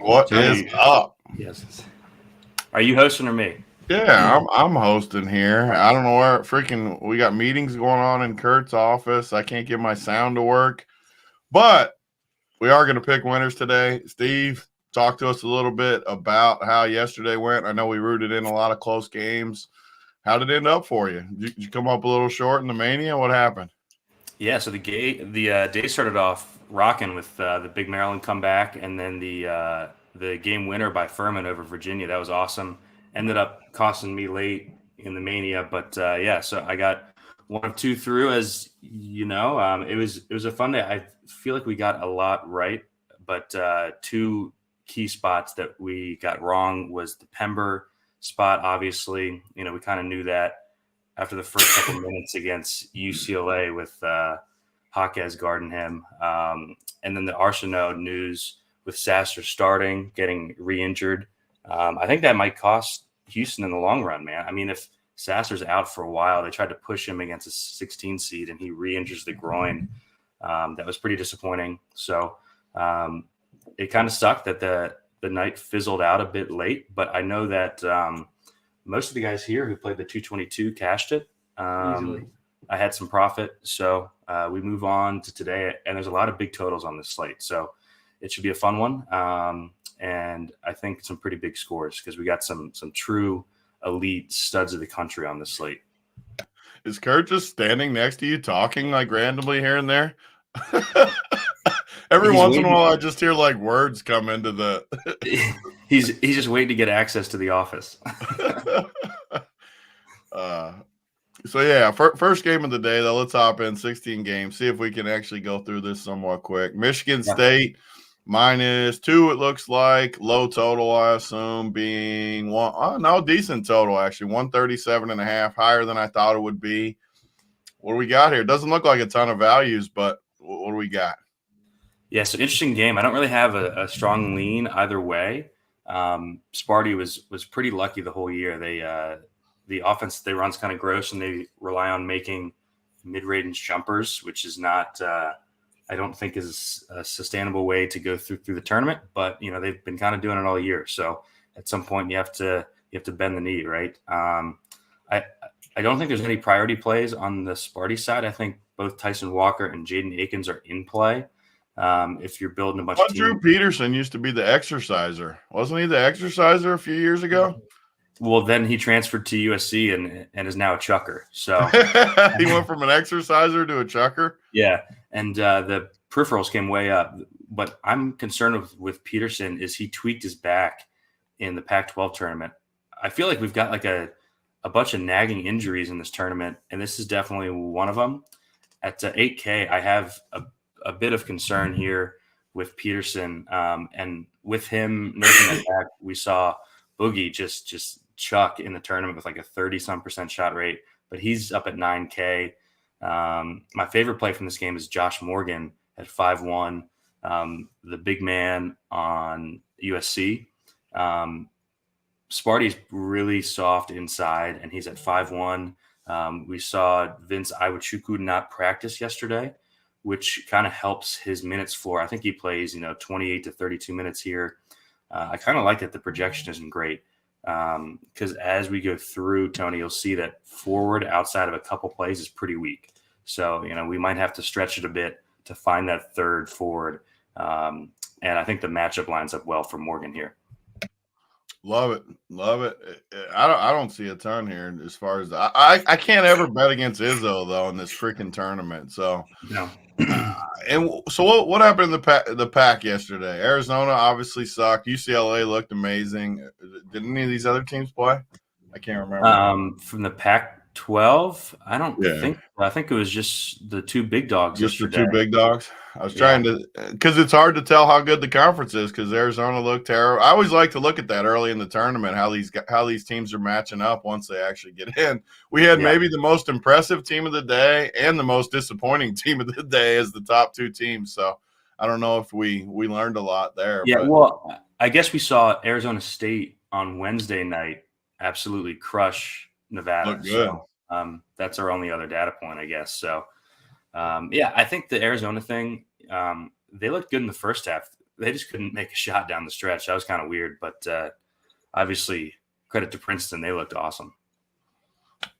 What is up? Yes. Are you hosting or me? Yeah, I'm hosting here. I don't know where we got meetings going on in Kurt's office. I can't get my sound to work, but we are going to pick winners today. Steve, talk to us a little bit about how yesterday went. I know we rooted in a lot of close games. How did it end up for you? Did you come up a little short in the Mania? What happened? Yeah, so the day started off rocking with the big Maryland comeback, and then the game winner by Furman over Virginia. That was awesome. Ended up costing me late in the Mania, but so I got one of two through. As you know, it was a fun day. I feel like we got a lot right, but two key spots that we got wrong was the Pember spot. Obviously, we kind of knew that after the first couple of minutes against UCLA with Jaquez guarding him. And then the Arsenault news with Sasser starting, getting re-injured. I think that might cost Houston in the long run, man. I mean, if Sasser's out for a while, they tried to push him against a 16 seed and he re-injures the groin. That was pretty disappointing. So it kind of sucked that the night fizzled out a bit late, but I know that most of the guys here who played the 222 cashed it. I had some profit. So we move on to today, and there's a lot of big totals on this slate. So it should be a fun one. And I think some pretty big scores because we got some true elite studs of the country on this slate. Is Kurt just standing next to you talking like randomly here and there? Every once in a while, I just hear like words come into the. He's just waiting to get access to the office. So yeah, first game of the day though. Let's hop in 16 games. See if we can actually go through this somewhat quick. Michigan State -2. It looks like low total. I assume being one. Oh no, decent total actually. 137.5, higher than I thought it would be. What do we got here? It doesn't look like a ton of values, but what do we got? Yeah, so interesting game. I don't really have a strong lean either way. Sparty was pretty lucky the whole year. The offense they run's kind of gross, and they rely on making mid-range jumpers, which is not I don't think is a sustainable way to go through the tournament. But they've been kind of doing it all year. So at some point you have to bend the knee, right? I don't think there's any priority plays on the Sparty side. I think both Tyson Walker and Jaden Akins are in play. If you're building a bunch of teams. Drew Peterson used to be the exerciser. Wasn't he the exerciser a few years ago? Well, then he transferred to USC and is now a chucker. So he went from an exerciser to a chucker. Yeah, and the peripherals came way up. But I'm concerned with Peterson is he tweaked his back in the Pac-12 tournament. I feel like we've got like a bunch of nagging injuries in this tournament, and this is definitely one of them. At 8K, I have a bit of concern here with Peterson, and with him nursing it back, we saw Boogie just chuck in the tournament with like a 30-some% shot rate, but he's up at 9K. My favorite play from this game is Josh Morgan at 5-1, the big man on USC. Sparty's really soft inside, and he's at 5-1. We saw Vince Iwuchukwu not practice yesterday, which kind of helps his minutes floor. I think he plays, 28 to 32 minutes here. I kind of like that the projection isn't great because as we go through, Tony, you'll see that forward outside of a couple plays is pretty weak. So, we might have to stretch it a bit to find that third forward. And I think the matchup lines up well for Morgan here. Love it. I don't see a ton here as far as I can't ever bet against Izzo though in this freaking tournament. So no. And so what happened in the Pac yesterday? Arizona obviously sucked. UCLA looked amazing. Did any of these other teams play? I can't remember. From the Pac-12, I don't think. I think it was just the two big dogs. Just yesterday. The two big dogs. I was trying to, because it's hard to tell how good the conference is because Arizona looked terrible. I always like to look at that early in the tournament, how these teams are matching up once they actually get in. We had maybe the most impressive team of the day and the most disappointing team of the day as the top two teams. So I don't know if we learned a lot there. Yeah, well, I guess we saw Arizona State on Wednesday night absolutely crush Nevada. Look good. So, that's our only other data point, I guess. So, I think the Arizona thing, they looked good in the first half. they just couldn't make a shot down the stretch. That was kind of weird, but obviously credit to Princeton. They looked awesome.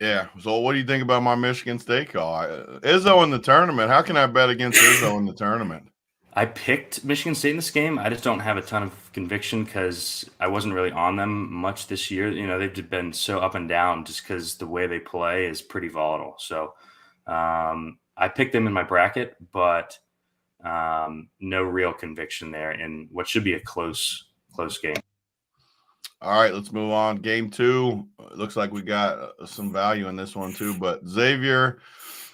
Yeah. So what do you think about my Michigan State call? Izzo in the tournament. How can I bet against Izzo in the tournament? I picked Michigan State in this game. I just don't have a ton of conviction because I wasn't really on them much this year. You know, they've been so up and down just because the way they play is pretty volatile. So I picked them in my bracket, but no real conviction there in what should be a close game. All right, let's move on. Game 2. It looks like we got some value in this one too, but Xavier,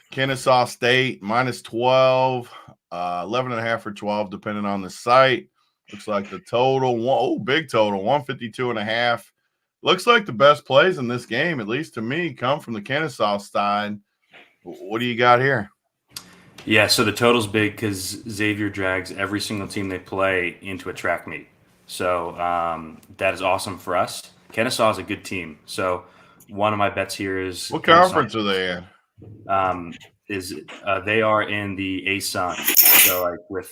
Kennesaw State, -12, 11.5 for 12, depending on the site. Looks like the total, big total, 152.5. Looks like the best plays in this game, at least to me, come from the Kennesaw side. What do you got here? Yeah, so the total's big because Xavier drags every single team they play into a track meet. So that is awesome for us. Kennesaw is a good team. So one of my bets here is what conference are they in? They are in the ASUN. So like with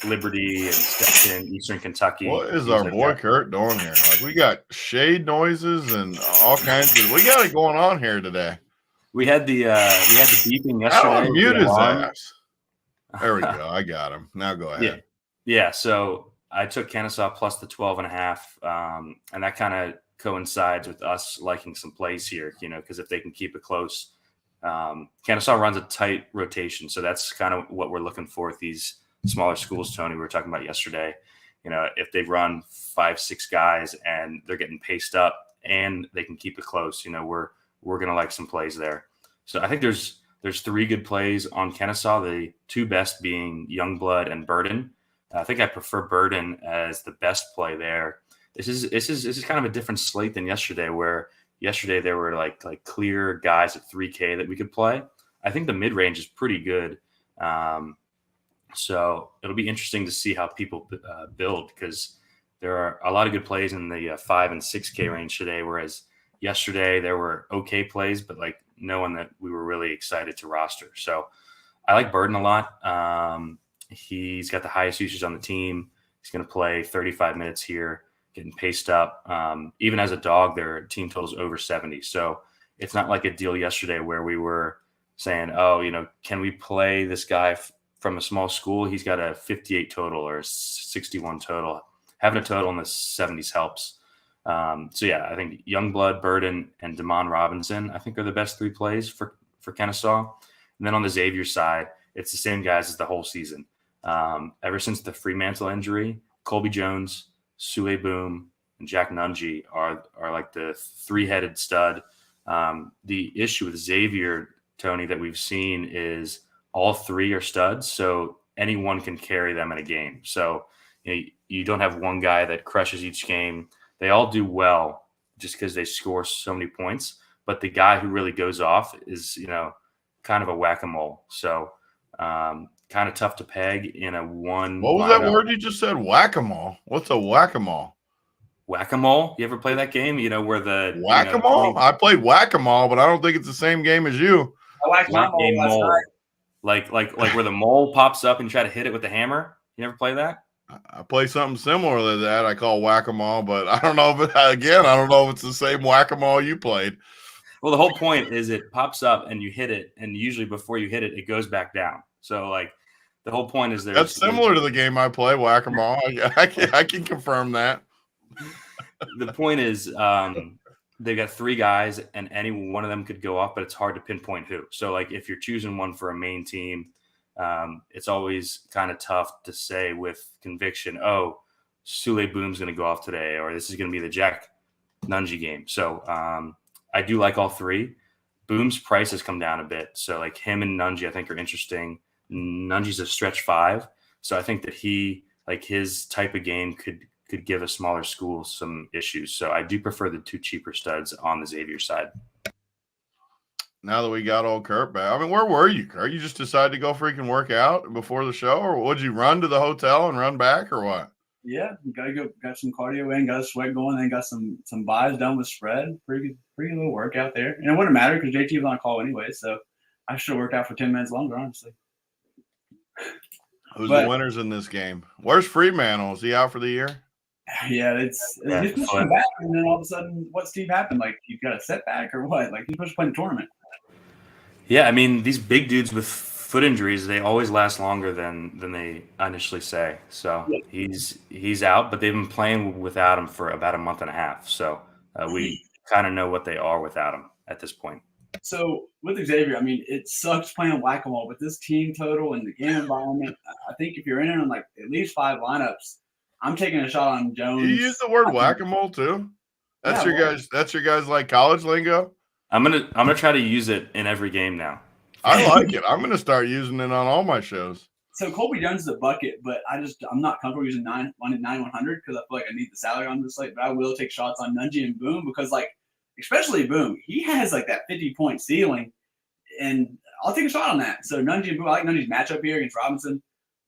Liberty and Stetson, Eastern Kentucky. What is our boy Kurt doing here? Like we got shade noises and all kinds of. We got it going on here today. We had the beeping yesterday. I'll mute his ass. There we go. I got him. Now go ahead. Yeah. So I took Kennesaw plus the 12.5, and that kind of coincides with us liking some plays here, you know, because if they can keep it close, Kennesaw runs a tight rotation. So that's kind of what we're looking for with these smaller schools, Tony, we were talking about yesterday. You know, if they run 5-6 guys and they're getting paced up and they can keep it close, you know, we're going to like some plays there. So I think there's 3 good plays on Kennesaw, the 2 best being Youngblood and Burden. I think I prefer Burden as the best play there. This is kind of a different slate than yesterday, where yesterday there were like clear guys at 3K that we could play. I think the mid range is pretty good. So it'll be interesting to see how people build, because there are a lot of good plays in the 5 and 6K range today, whereas yesterday there were okay plays, but like no one that we were really excited to roster. So I like Burden a lot. He's got the highest usage on the team. He's going to play 35 minutes here, getting paced up. Even as a dog, their team total's over 70. So it's not like a deal yesterday where we were saying, oh, you know, can we play this guy from a small school? He's got a 58 total or 61 total. Having a total in the 70s helps. So yeah, I think Youngblood, Burden, and Damon Robinson, I think are the best 3 plays for Kennesaw. And then on the Xavier side, it's the same guys as the whole season. Ever since the Fremantle injury, Colby Jones, Sue Boom, and Jack Ncaa are like the 3-headed stud. The issue with Xavier, Tony, that we've seen is all 3 are studs, so anyone can carry them in a game. So you don't have one guy that crushes each game. They all do well just because they score so many points. But the guy who really goes off is, you know, kind of a whack-a-mole. So kind of tough to peg in a one. What was that word you just said? Whack-a-mole. What's a whack-a-mole? Whack-a-mole? You ever play that game? You know, where the whack-a-mole? You know, I played whack-a-mole, but I don't think it's the same game as you. I whacked my mole last night. Like where the mole pops up and you try to hit it with the hammer. You never play that? I play something similar to that. I call whack-a-mole, but I don't know if I don't know if it's the same whack-a-mole you played. Well, the whole point is it pops up and you hit it, and usually before you hit it, it goes back down. So like the whole point is that's similar to the game I play, whack-a-mole. I can confirm that. The point is they've got 3 guys, and any one of them could go off, but it's hard to pinpoint who. So like if you're choosing one for a main team, it's always kind of tough to say with conviction, oh, Sule Boom's going to go off today, or this is going to be the Jack Ncaa game. So I do like all 3. Boom's price has come down a bit. So like him and Ncaa, I think, are interesting. Nungee's a stretch 5. So I think that his type of game could give a smaller school some issues. So I do prefer the 2 cheaper studs on the Xavier side. Now that we got old Kurt back, I mean, where were you, Kurt? You just decided to go freaking work out before the show, or would you run to the hotel and run back, or what? Yeah, got some cardio in, got a sweat going, then got some buys done with spread. Pretty little workout there. And it wouldn't matter because JT was on call anyway, so I should have worked out for 10 minutes longer, honestly. Who's the winners in this game? Where's Fremantle? Is he out for the year? Yeah, he's supposed to come back, and then all of a sudden, what, Steve, happened? Like, he's got a setback or what? Like, he's supposed to play in the tournament. Yeah, I mean, these big dudes with foot injuries, they always last longer than they initially say. So he's out, but they've been playing without him for about a month and a half. So we kind of know what they are without him at this point. So with Xavier, I mean, it sucks playing whack-a-mole, but this team total and the game environment, I think if you're in it on like at least 5 lineups, I'm taking a shot on Jones. You use the word whack-a-mole too? That's your guys like college lingo? I'm gonna try to use it in every game now. I like it. I'm gonna start using it on all my shows. So Colby Jones is a bucket, but I'm not comfortable using 9-100 because I feel like I need the salary on this slate. But I will take shots on Ncaa and Boom because, like, especially Boom, he has like that 50-point ceiling, and I'll take a shot on that. So Ncaa and Boom, I like Ncaa's matchup here against Robinson.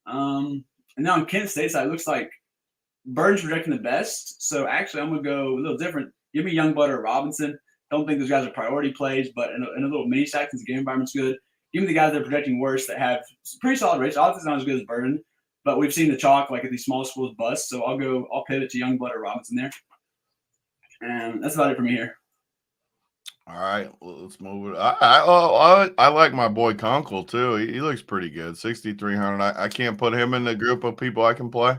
And now on Kent State side, it looks like Burden's projecting the best. So actually, I'm gonna go a little different. Give me Youngblood or Robinson. Don't think those guys are priority plays, but in a little mini stack, since the game environment's good, give me the guys that are projecting worse that have pretty solid rates. Obviously, not as good as Burden, but we've seen the chalk like at these small schools bust. So I'll pivot to Youngblood or Robinson there, and that's about it for me here. All right, let's move it. I like my boy Kunkel too. He looks pretty good. 6,300. I can't put him in the group of people I can play.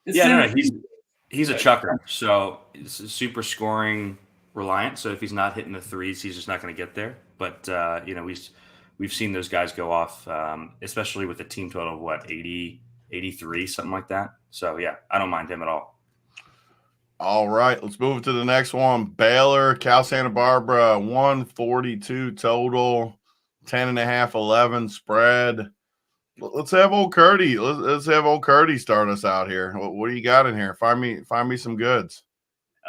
He's a chucker, so it's super scoring reliant. So if he's not hitting the threes, he's just not going to get there. But we've seen those guys go off, especially with a team total of 80, 83, something like that. So yeah, I don't mind him at all. All right, let's move to the next one. Baylor, Cal Santa Barbara, 142 total, 10.5, 11 spread. Let's have old Curdy. Let's have old Curdy start us out here. What do you got in here? Find me some goods.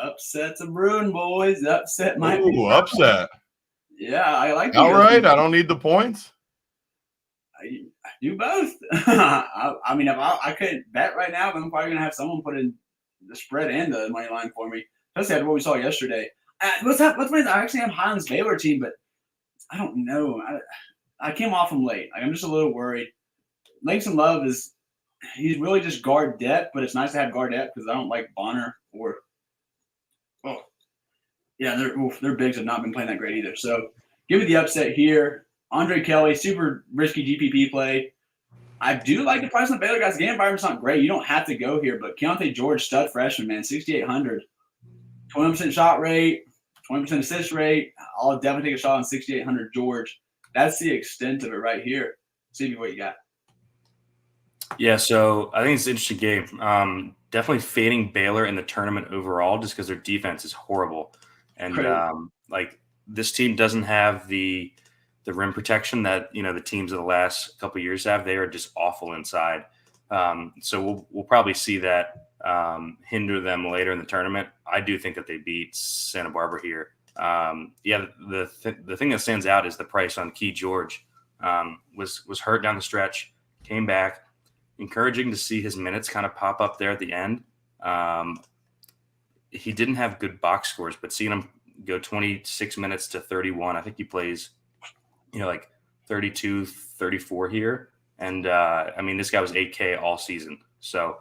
Upsets a brewing, boys. Upset might be upset. Yeah, I like. All right, I don't need the points. I do both. I mean, if I couldn't bet right now, then I'm probably gonna have someone put in the spread and the money line for me. Especially after what we saw yesterday. What's funny is I actually am high on this Baylor team, but I don't know. I came off him late. I'm just a little worried. Langston Love he's really just guard depth, but it's nice to have guard depth because I don't like Bonner or their bigs have not been playing that great either. So give me the upset here. Andre Kelly, super risky GPP play. I do like the price on the Baylor guys. The game environment's not great. You don't have to go here, but Keontae George, stud freshman, man, 6,800. 20% shot rate, 20% assist rate. I'll definitely take a shot on 6,800 George. That's the extent of it right here. See what you got. Yeah, so I think it's an interesting game. Definitely fading Baylor in the tournament overall just because their defense is horrible. And this team doesn't have the rim protection that the teams of the last couple of years have. They are just awful inside. So we'll probably see that hinder them later in the tournament. I do think that they beat Santa Barbara here. The thing that stands out is the price on Key George. Was hurt down the stretch, came back. Encouraging to see his minutes kind of pop up there at the end. He didn't have good box scores, but seeing him go 26 minutes to 31, I think he plays, like 32, 34 here. And this guy was 8K all season. So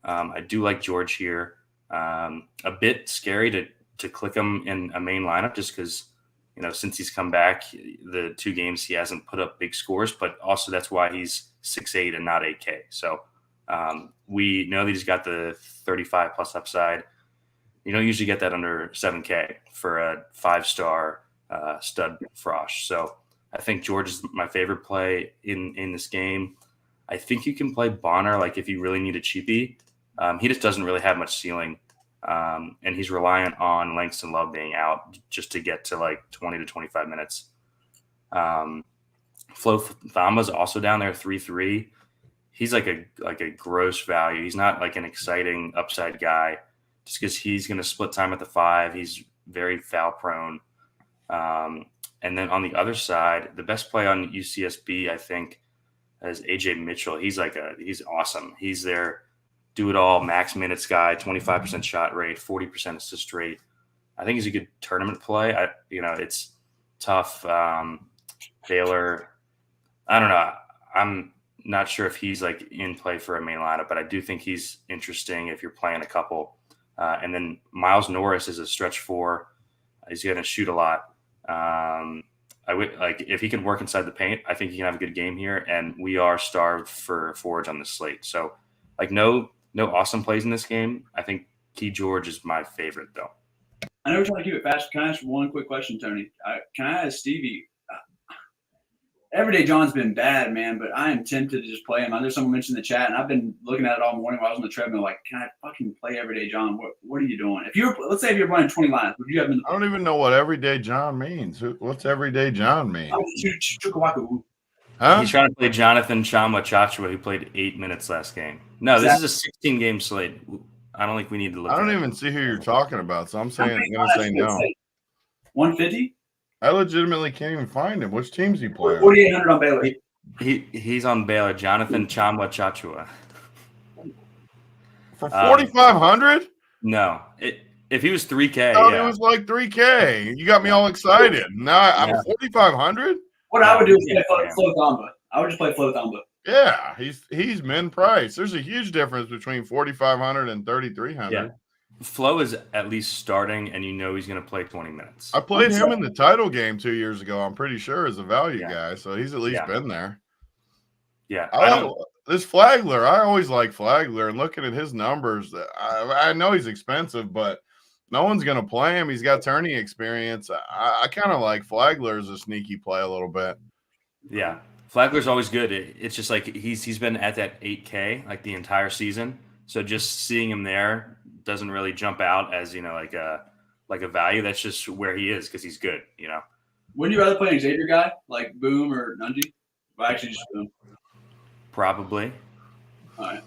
I do like George here. A bit scary to click him in a main lineup just because, since he's come back, the 2 games he hasn't put up big scores, but also that's why he's 6'8" and not 8K. So we know that he's got the 35 plus upside. You don't usually get that under 7K for a 5-star stud frosh. So I think George is my favorite play in this game. I think you can play Bonner like if you really need a cheapie. He just doesn't really have much ceiling. And he's reliant on Langston Love being out just to get to like 20 to 25 minutes. Flo Thama's also down there 3-3. He's like a gross value. He's not like an exciting upside guy just because he's going to split time at the 5. He's very foul prone. And then on the other side, the best play on UCSB, I think, is AJ Mitchell. He's awesome. He's their do-it-all max minutes guy, 25% shot rate, 40% assist rate. I think he's a good tournament play. It's tough. Baylor, I don't know. I'm not sure if he's like in play for a main lineup, but I do think he's interesting if you're playing a couple. And then Miles Norris is a stretch 4. He's going to shoot a lot. I would like if he can work inside the paint. I think he can have a good game here. And we are starved for forwards on the slate. So like no awesome plays in this game. I think Key George is my favorite though. I know we're trying to keep it fast. Can I ask one quick question, Tony? Can I ask Stevie? Everyday John's been bad, man, but I am tempted to just play him. I know someone mentioned in the chat, and I've been looking at it all morning while I was on the treadmill. Like, can I fucking play Everyday John? What are you doing? Let's say if you're running 20 lines, would you have been? I don't even know what Everyday John means. What's Everyday John mean? He's trying to play Jonathan Chama-Chachua, who played 8 minutes last game. No, this is a 16-game slate. I don't think we need to look. I don't even see who you're talking about, so I'm going to say no. 150. I legitimately can't even find him. Which teams he playing? 4,800 on Baylor. He's on Baylor. Jonathan Chama-Chachua. For 4,500? No. If he was 3K, it was like 3K. You got me all excited. Now I'm 4,500? What I would do is play Flo Thamba. I would just play Flo Thamba. Yeah, he's min price. There's a huge difference between 4,500 and 3,300. Yeah. Flo is at least starting, and you know he's going to play 20 minutes. I played him in the title game 2 years ago. I'm pretty sure as a value guy, so he's at least been there. Yeah, this Flagler, I always like Flagler, and looking at his numbers, I know he's expensive, but no one's going to play him. He's got tourney experience. I kind of like Flagler as a sneaky play a little bit. Yeah, Flagler's always good. It's just like he's been at that 8K like the entire season, so just seeing him there doesn't really jump out as like a value. That's just where he is because he's good. Wouldn't you rather play an Xavier guy like Boom or Ncaa? Well, actually, just Boom. Probably. All right.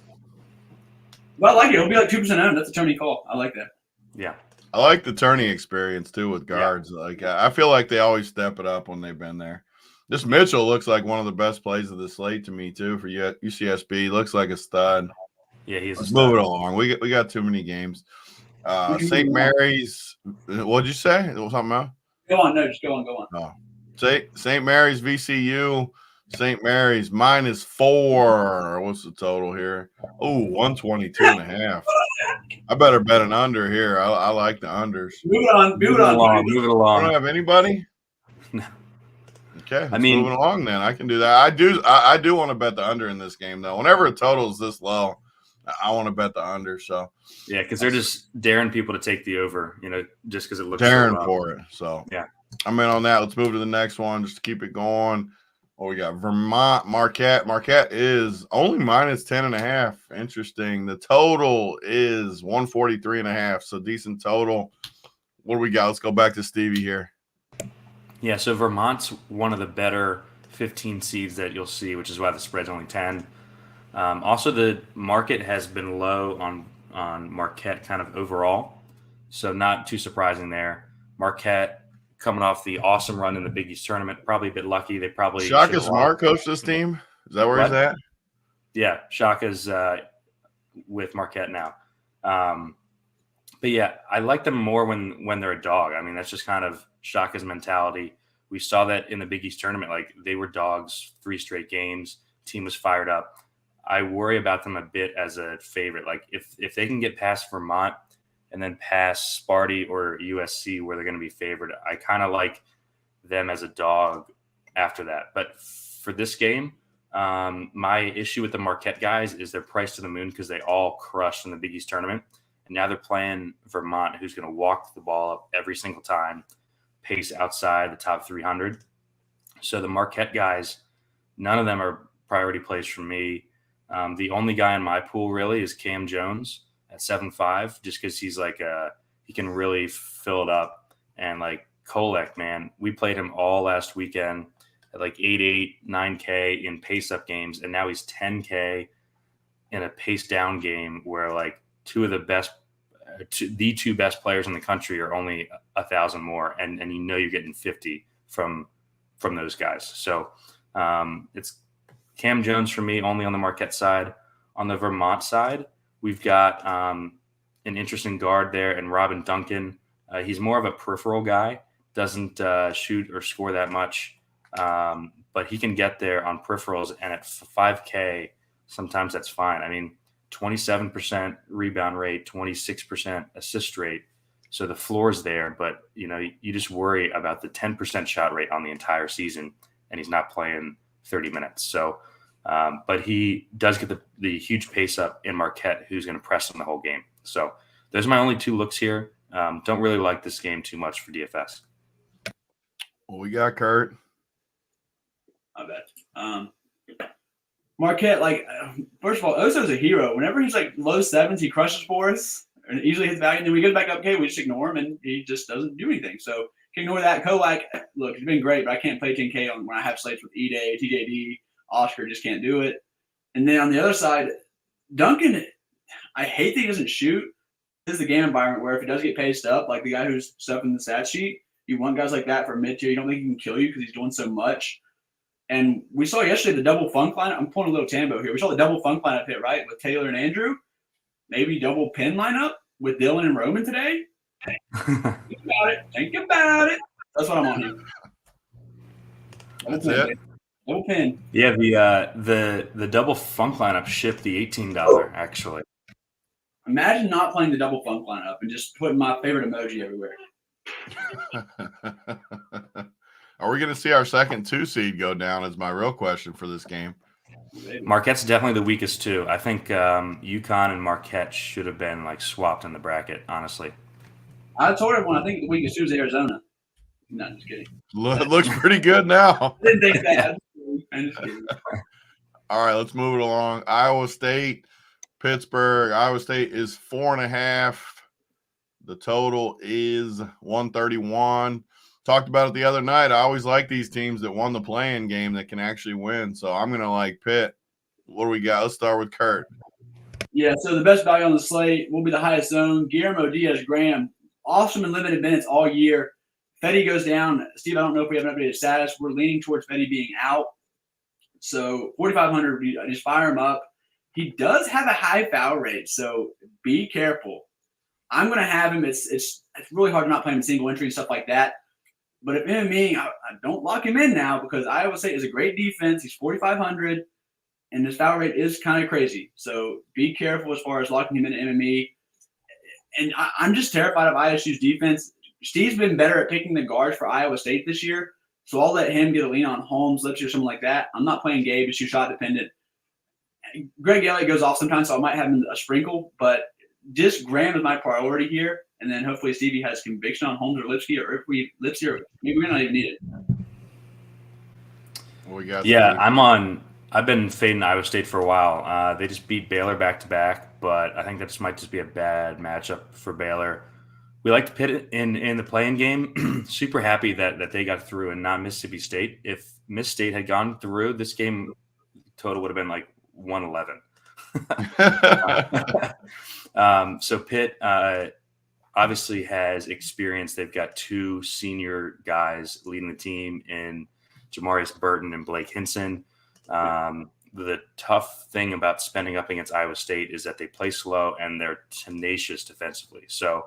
Well, I like it. It'll be like 2% owned. That's a Tony call. I like that. Yeah. I like the tourney experience too with guards. Yeah. Like I feel like they always step it up when they've been there. This Mitchell looks like one of the best plays of the slate to me too for UCSB. Looks like a stud. Yeah, he's. Let's move it along. We got too many games. St. Mary's. What'd you say? Something else? Go on. No, just go on. Oh. St. Mary's VCU. St. Mary's -4. What's the total here? Oh, 122.5. I better bet an under here. I like the unders. Move it on. Move it along. I don't have anybody. No. Okay, moving along then. I can do that. I do want to bet the under in this game though. Whenever a total is this low, I want to bet the under. So yeah, because they're just daring people to take the over, just because it looks daring so well. for it. So yeah, I'm in on that. Let's move to the next one just to keep it going. Oh, we got Vermont, Marquette. Marquette is only -10.5. Interesting. The total is 143.5. So decent total. What do we got? Let's go back to Stevie here. Yeah, so Vermont's one of the better 15 seeds that you'll see, which is why the spread's only 10. Also, the market has been low on Marquette kind of overall, so not too surprising there. Marquette coming off the awesome run in the Big East tournament, probably a bit lucky. They probably Shaka Smart coached this team. Is that where he's at? Yeah, Shaka's with Marquette now. But yeah, I like them more when they're a dog. I mean, that's just kind of Shaka's mentality. We saw that in the Big East tournament. Like, they were dogs 3 straight games. Team was fired up. I worry about them a bit as a favorite. Like, if they can get past Vermont and then past Sparty or USC where they're going to be favored, I kind of like them as a dog after that. But for this game, my issue with the Marquette guys is they're priced to the moon because they all crushed in the Big East tournament. And now they're playing Vermont, who's going to walk the ball up every single time, pace outside the top 300. So the Marquette guys, none of them are priority plays for me. The only guy in my pool really is Cam Jones at 7.5, just because he's like he can really fill it up. And like Kolek, man, we played him all last weekend at like 8.8, 9K in pace up games, and now he's 10K in a pace down game where like the two best players in the country are only 1,000 more, and you're getting 50 from those guys. So it's Cam Jones for me only on the Marquette side. On the Vermont side, we've got an interesting guard there, and Robin Duncan. He's more of a peripheral guy, doesn't shoot or score that much. But he can get there on peripherals, and at 5K, sometimes that's fine. I mean, 27% rebound rate, 26% assist rate. So the floor is there, but you just worry about the 10% shot rate on the entire season, and he's not playing 30 minutes. So, but he does get the huge pace up in Marquette, who's going to press him the whole game. So those are my only 2 looks here. Don't really like this game too much for DFS. Well, we got Kurt. I bet. Marquette, first of all, Oso's a hero. Whenever he's low sevens, he crushes for us and easily hits value. And then we get back up, okay, we just ignore him, and he just doesn't do anything. So can ignore that. Look, it's been great, but I can't play 10K when I have slates with E-Day, TJD, Oscar, just can't do it. And then on the other side, Duncan, I hate that he doesn't shoot. This is the game environment where if he does get paced up, like the guy who's stuffing the stat sheet, you want guys like that for mid-tier. You don't think he can kill you because he's doing so much. And we saw yesterday the double funk lineup. I'm pulling a little Tambo here. We saw the double funk lineup hit, right, with Taylor and Andrew. Maybe double pin lineup with Dylan and Roman today. Think about it. That's what I'm on here. That's it. Double pin. Yeah, the double funk lineup shipped the $18 actually. Imagine not playing the double funk lineup and just putting my favorite emoji everywhere. Are we going to see our second 2 seed go down is my real question for this game. Marquette's definitely the weakest too. I think UConn and Marquette should have been swapped in the bracket, honestly. I told everyone I think the weakest too is Arizona. No, just kidding. Looks pretty good now. Didn't think that. I'm just kidding. All right, let's move it along. Iowa State, Pittsburgh. Iowa State is 4.5. The total is 131. Talked about it the other night. I always like these teams that won the play-in game that can actually win. So I'm going to like Pitt. What do we got? Let's start with Kurt. Yeah, so the best value on the slate will be the highest zone. Guillermo Diaz-Graham, awesome in limited minutes all year. Fetty goes down. Steve, I don't know if we have an updated status. We're leaning towards Fetty being out. So 4,500, I just fire him up. He does have a high foul rate, so be careful. I'm going to have him. It's really hard to not play him in single entry and stuff like that. But if MME, I don't lock him in now because Iowa State is a great defense. He's 4,500, and his foul rate is kind of crazy. So be careful as far as locking him in MME. And I'm just terrified of ISU's defense. Steve's been better at picking the guards for Iowa State this year, so I'll let him get a lean on Holmes, Lipsy, or something like that. I'm not playing Gabe. It's too shot dependent. Greg Elliott goes off sometimes, so I might have him a sprinkle, but just Graham is my priority here. And then hopefully Stevie has conviction on Holmes or Lipsky, or if we Lipsky, or maybe we don't even need it. What we got? Yeah, I've been fading Iowa State for a while. They just beat Baylor back-to-back, but I think that might just be a bad matchup for Baylor. We like to Pitt in the play-in game. Super happy that they got through and not Mississippi State. If Miss State had gone through, this game total would have been 111. So Pitt obviously has experience. They've got 2 senior guys leading the team in Jamarius Burton and Blake Hinson. The tough thing about spending up against Iowa State is that they play slow and they're tenacious defensively. So,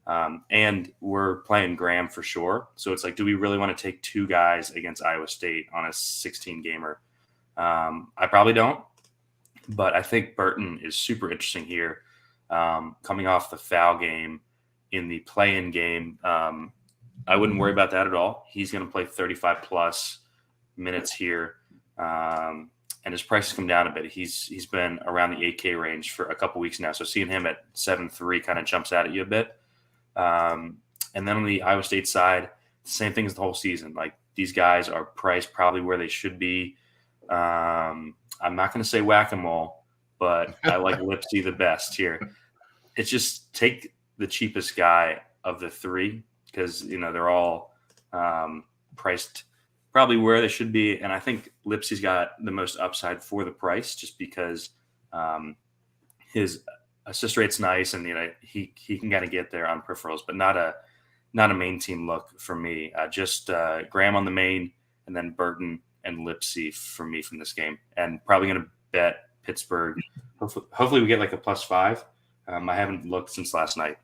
and we're playing Graham for sure. So it's do we really want to take 2 guys against Iowa State on a 16-gamer? I probably don't, but I think Burton is super interesting here. Coming off the foul game in the play-in game, I wouldn't worry about that at all. He's going to play 35-plus minutes here. And his price has come down a bit. He's been around the 8K range for a couple weeks now. So seeing him at 7.3 kind of jumps out at you a bit. And then on the Iowa State side, same thing as the whole season. These guys are priced probably where they should be. I'm not going to say whack-a-mole, but I like Lipsy the best here. It's just take the cheapest guy of the 3 because, they're all priced probably where they should be. And I think Lipsy's got the most upside for the price just because his assist rate's nice and, he can kind of get there on peripherals, but not a main team look for me. Just Graham on the main and then Burton and Lipsy for me from this game. And probably going to bet Pittsburgh. Hopefully we get a +5. I haven't looked since last night.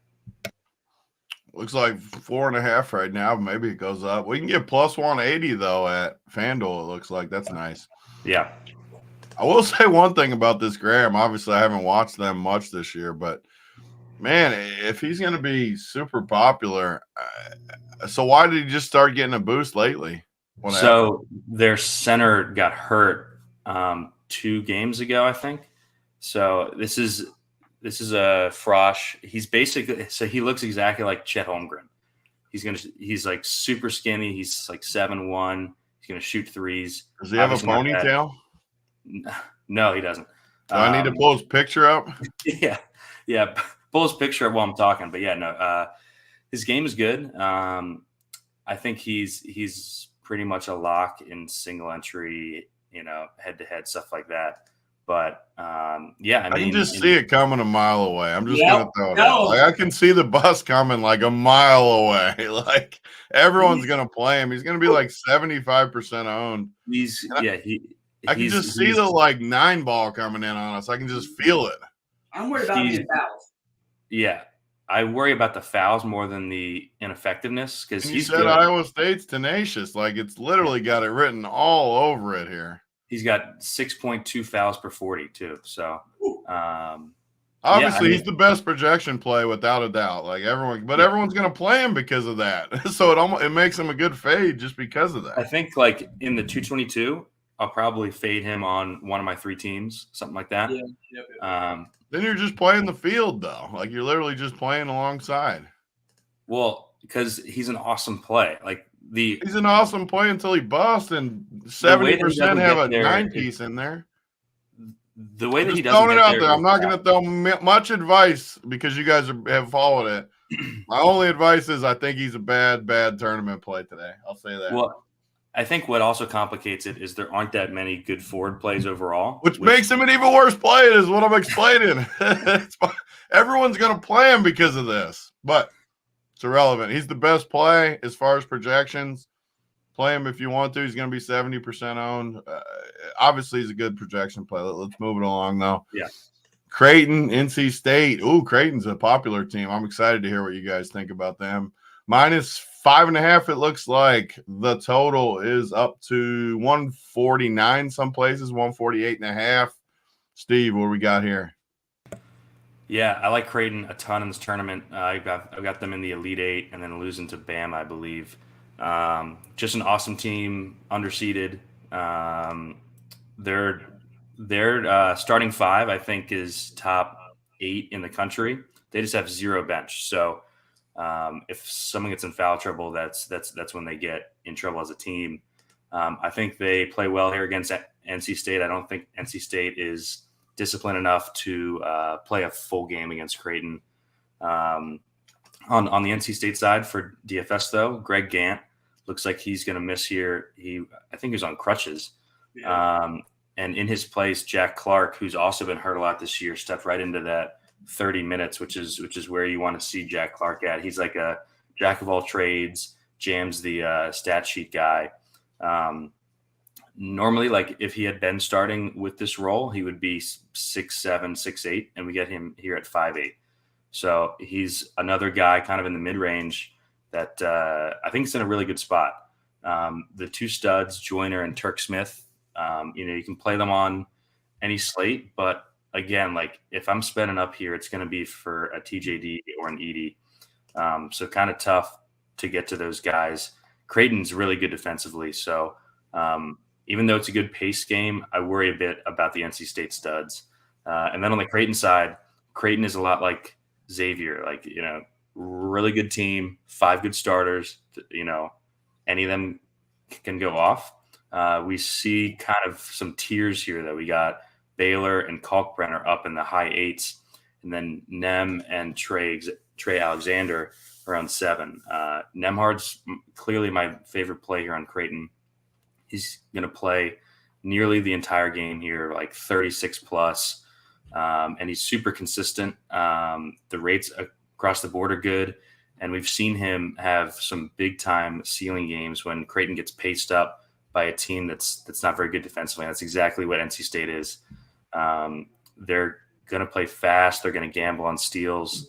Looks like 4.5 right now. Maybe it goes up. We can get plus 180 though at FanDuel. It looks like that's nice. Yeah. I will say one thing about this Graham. Obviously, I haven't watched them much this year, but man, if he's going to be super popular, so why did he just start getting a boost lately? Their center got hurt 2 games ago, I think. So this is a Frosh. He's basically, he looks exactly like Chet Holmgren. He's like super skinny. He's like 7'1". He's gonna shoot threes. Does he have a ponytail? No, he doesn't. Do I need to pull his picture up? Yeah. Pull his picture up while I'm talking. But yeah, no. His game is good. I think he's pretty much a lock in single entry, head to head stuff like that. But yeah, I mean, can just see it coming a mile away. I'm just gonna throw it out. Like I can see the bus coming like a mile away. Like everyone's gonna play him. He's gonna be like 75% owned. I can just see the like 9 ball coming in on us. I can just feel it. I'm worried about the fouls. Yeah. I worry about the fouls more than the ineffectiveness because he said good. Iowa State's tenacious. Like it's literally got it written all over it here. He's got 6.2 fouls per 40 too. So obviously he's the best projection play without a doubt. Like everyone's going to play him because of that. So it makes him a good fade just because of that. I think like in the 222, I'll probably fade him on one of my 3 teams, something like that. Yeah. Then you're just playing the field though. Like you're literally just playing alongside. Well, because he's an awesome play. Like he's an awesome play until he busts, and 70% have a 9-piece in there. The way that he doesn't get out there, I'm not going to throw much advice because you guys have followed it. My only advice is I think he's a bad tournament play today. I'll say that. Well, I think what also complicates it is there aren't that many good forward plays overall. Which makes him an even worse play, is what I'm explaining. Everyone's going to play him because of this, but it's irrelevant. He's the best play as far as projections. Play him if you want to. He's going to be 70% owned. Obviously, he's a good projection play. Let's move it along, though. Yeah. Creighton, NC State. Ooh, Creighton's a popular team. I'm excited to hear what you guys think about them. Minus 5.5, it looks like. The total is up to 149 some places, 148.5. Steve, what do we got here? Yeah, I like Creighton a ton in this tournament. I've got them in the Elite Eight and then losing to Bama, I believe. Just an awesome team, underseeded. Their starting 5, I think, is top 8 in the country. They just have 0 bench. So if someone gets in foul trouble, that's when they get in trouble as a team. I think they play well here against NC State. I don't think NC State is disciplined enough to play a full game against Creighton. On the NC State side for DFS, though, Greg Gant looks like he's going to miss here. I think he's on crutches. Yeah. And in his place, Jack Clark, who's also been hurt a lot this year, stepped right into that 30 minutes, which is where you want to see Jack Clark at. He's like a jack of all trades, jams the stat sheet guy. Normally, like if he had been starting with this role, he would be 6'7", 6'8", and we get him here at 5'8". So he's another guy kind of in the mid-range that I think is in a really good spot. The 2 studs, Joyner and Turk Smith, you can play them on any slate, but again, like if I'm spending up here, it's going to be for a TJD or an Edie. So kind of tough to get to those guys. Creighton's really good defensively. So even though it's a good pace game, I worry a bit about the NC State studs. And then on the Creighton side, Creighton is a lot like Xavier, like, really good team, 5 good starters, any of them can go off. We see kind of some tiers here that we got Baylor and Kalkbrenner up in the high 8s, and then Nem and Trey Alexander around 7. Nemhard's clearly my favorite play here on Creighton. He's going to play nearly the entire game here, like 36 plus, and he's super consistent. The rates across the board are good, and we've seen him have some big-time ceiling games when Creighton gets paced up by a team that's not very good defensively. And that's exactly what NC State is. They're going to play fast. They're going to gamble on steals.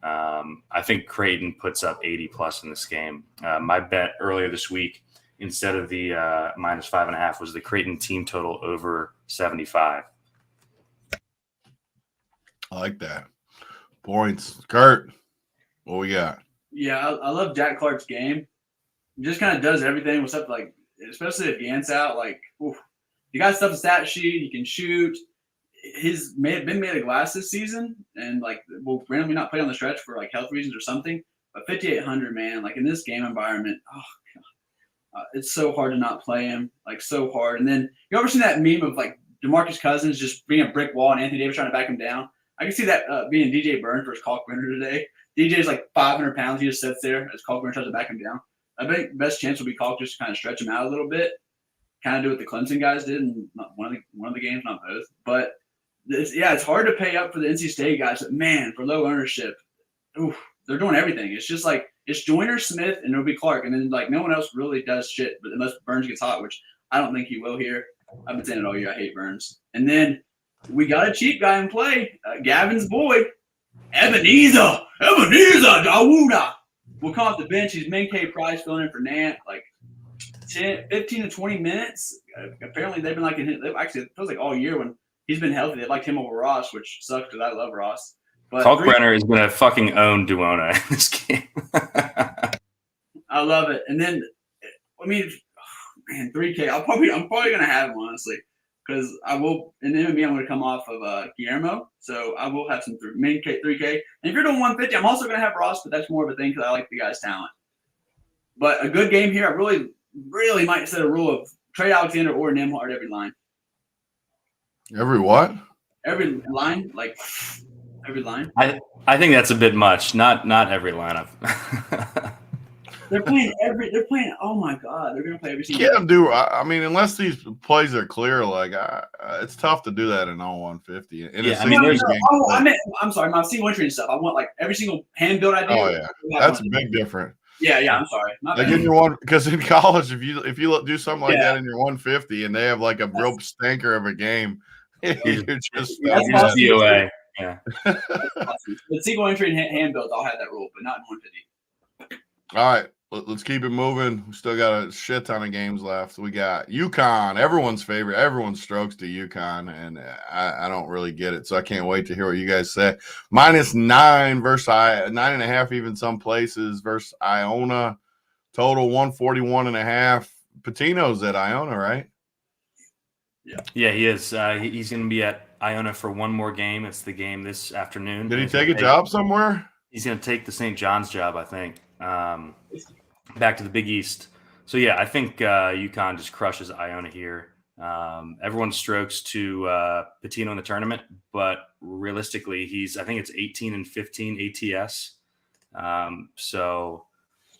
I think Creighton puts up 80 plus in this game. My bet earlier this week, instead of the minus 5.5, was the Creighton team total over 75. I like that. Points. Kurt, what we got? Yeah, I love Jack Clark's game. He just kind of does everything with stuff like, especially if Gant's out. Like, oof, you got stuff in stat sheet. He can shoot. He's been made of glass this season, and like will randomly not play on the stretch for like health reasons or something. But 5,800, man, like in this game environment, it's so hard to not play him. Like so hard. And then you ever seen that meme of like DeMarcus Cousins just being a brick wall and Anthony Davis trying to back him down? I can see that being DJ Burns versus Kalkbrenner today. DJ's like 500 pounds. He just sits there as Kalkbrenner tries to back him down. I think the best chance would be Kalk just to kind of stretch him out a little bit, kind of do what the Clemson guys did in one of the games, not both. But it's hard to pay up for the NC State guys. But man, for low ownership, they're doing everything. It's just like it's Joyner, Smith, and it'll be Clark, and then like no one else really does shit. But unless Burns gets hot, which I don't think he will here. I've been saying it all year. I hate Burns. And then we got a cheap guy in play, Gavin's boy, Ebenezer Dawuda. We'll come off the bench. He's Ncaa Price filling in for Nant, like 15 to 20 minutes. Apparently, they've been like actually, it feels like all year when he's been healthy. They liked him over Ross, which sucks because I love Ross. But Kalkbrenner is going to fucking own Duona in this game. I love it. And then, I mean, man, 3K. I'm probably going to have him, honestly, because I will. And then me, I'm going to come off of Guillermo, so I will have some 3K. And if you're doing 150, I'm also going to have Ross, but that's more of a thing because I like the guy's talent. But a good game here. I really might set a rule of trade Alexander or Nembhard every line. Every what? Every line, like every line. I think that's a bit much. Not every lineup. They're playing. Oh my god, they're gonna play every single. Can't do. I mean, unless these plays are clear, like it's tough to do that in all 150. I'm sorry, my single entry and stuff. I want like every single hand build I do. Oh yeah, that's a big difference. Yeah. I'm sorry. Like in your one, because in college, if you do something like that in your 150, and they have like a real stanker of a game, you're just DOA. Yeah. The single entry and hand builds, I'll have that rule, but not in 150. All right, let's keep it moving. We still got a shit ton of games left. We got UConn, everyone's favorite. Everyone strokes to UConn, and I don't really get it, so I can't wait to hear what you guys say. -9 versus 9.5, even some places versus Iona. Total 141.5. Patino's at Iona, right? Yeah, he is. He's going to be at Iona for one more game. It's the game this afternoon. Did he take a job somewhere? He's going to take the St. John's job, I think. Back to the Big East. So, yeah, I think UConn just crushes Iona here. Everyone strokes to Pitino in the tournament, but realistically, I think it's 18-15 ATS. So,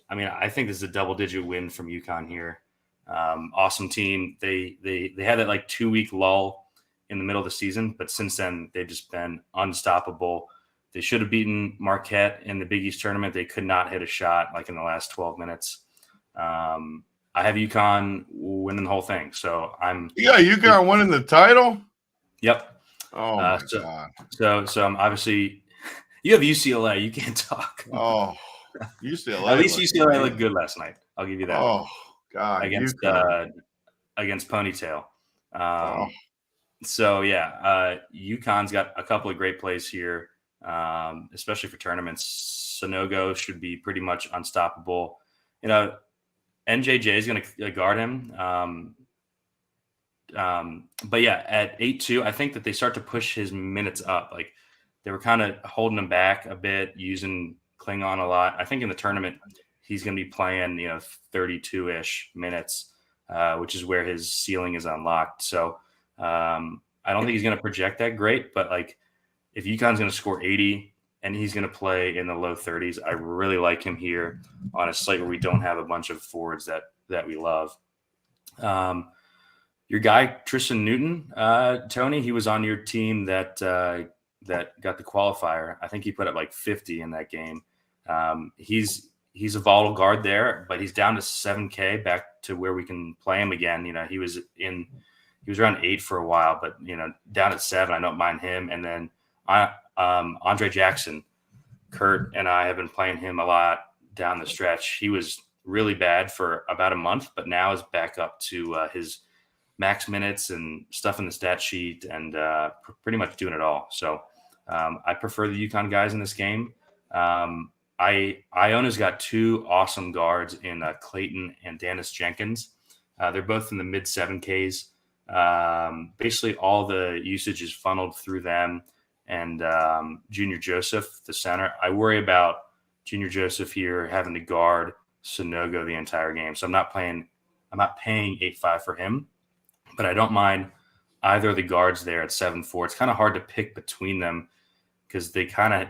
I mean, I think this is a double-digit win from UConn here. Awesome team. They had that like 2-week lull in the middle of the season, but since then they've just been unstoppable. They should have beaten Marquette in the Big East tournament. They could not hit a shot like in the last 12 minutes. I have UConn winning the whole thing, so UConn winning the title. Yep. Oh my god. So I'm obviously you have UCLA. You can't talk. Oh, UCLA. At least UCLA looked good last night. I'll give you that. Oh god. Against Ponytail. So yeah, UConn's got a couple of great plays here, especially for tournaments. Sonogo should be pretty much unstoppable. You know, NJJ is going to guard him. But yeah, at 8-2, I think that they start to push his minutes up. Like they were kind of holding him back a bit, using Klingon a lot. I think in the tournament he's going to be playing, 32-ish minutes, which is where his ceiling is unlocked. So I don't think he's going to project that great, but like if UConn's going to score 80 and he's going to play in the low 30s, I really like him here on a slate where we don't have a bunch of forwards that we love. Your guy, Tristan Newton, Tony, he was on your team that got the qualifier. I think he put up like 50 in that game. He's a volatile guard there, but he's down to 7K, back to where we can play him again. He was around 8 for a while, but down at 7, I don't mind him. And then Andre Jackson, Kurt and I have been playing him a lot down the stretch. He was really bad for about a month, but now is back up to his max minutes and stuff in the stat sheet and pretty much doing it all. So I prefer the UConn guys in this game. Iona's got two awesome guards in Creighton and Dennis Jenkins. They're both in the mid 7Ks. Basically, all the usage is funneled through them and Junior Joseph, the center. I worry about Junior Joseph here having to guard Sonogo the entire game. So I'm not paying 8.5 for him, but I don't mind either of the guards there at 7.4. It's kind of hard to pick between them because they kind of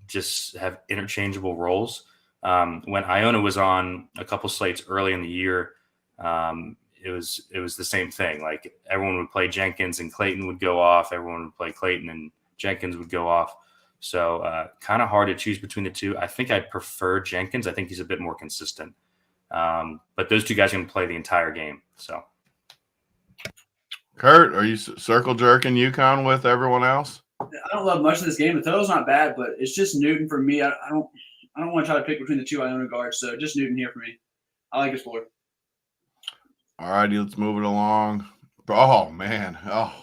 just have interchangeable roles. When Iona was on a couple slates early in the year, it was the same thing. Like everyone would play Jenkins and Creighton would go off. Everyone would play Creighton and Jenkins would go off. So kind of hard to choose between the two. I think I prefer Jenkins. I think he's a bit more consistent. But those two guys are going to play the entire game. So, Kurt, are you circle jerking UConn with everyone else? I don't love much of this game. The total's not bad, but it's just Newton for me. I don't want to try to pick between the two Iona guards. So just Newton here for me. I like his floor. All righty, let's move it along. Oh man,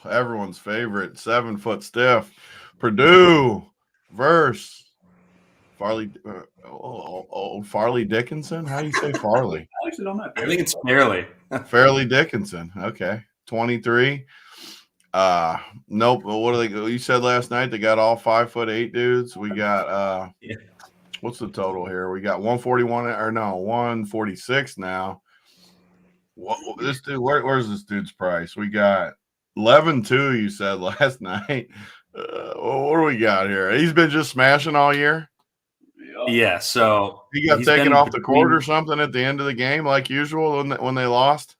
everyone's favorite 7-foot stiff, Purdue versus Farley. Farley Dickinson. How do you say Farley? I actually don't know. I think it's Fairly. Fairly Dickinson. Okay, 23. Nope. What do they? You said last night they got all 5'8" dudes. We got what's the total here? We got 146 now. What this dude? Where's this dude's price? We got 11-2. You said last night. What do we got here? He's been just smashing all year. Yeah. So he got taken off the court or something at the end of the game, like usual when they lost.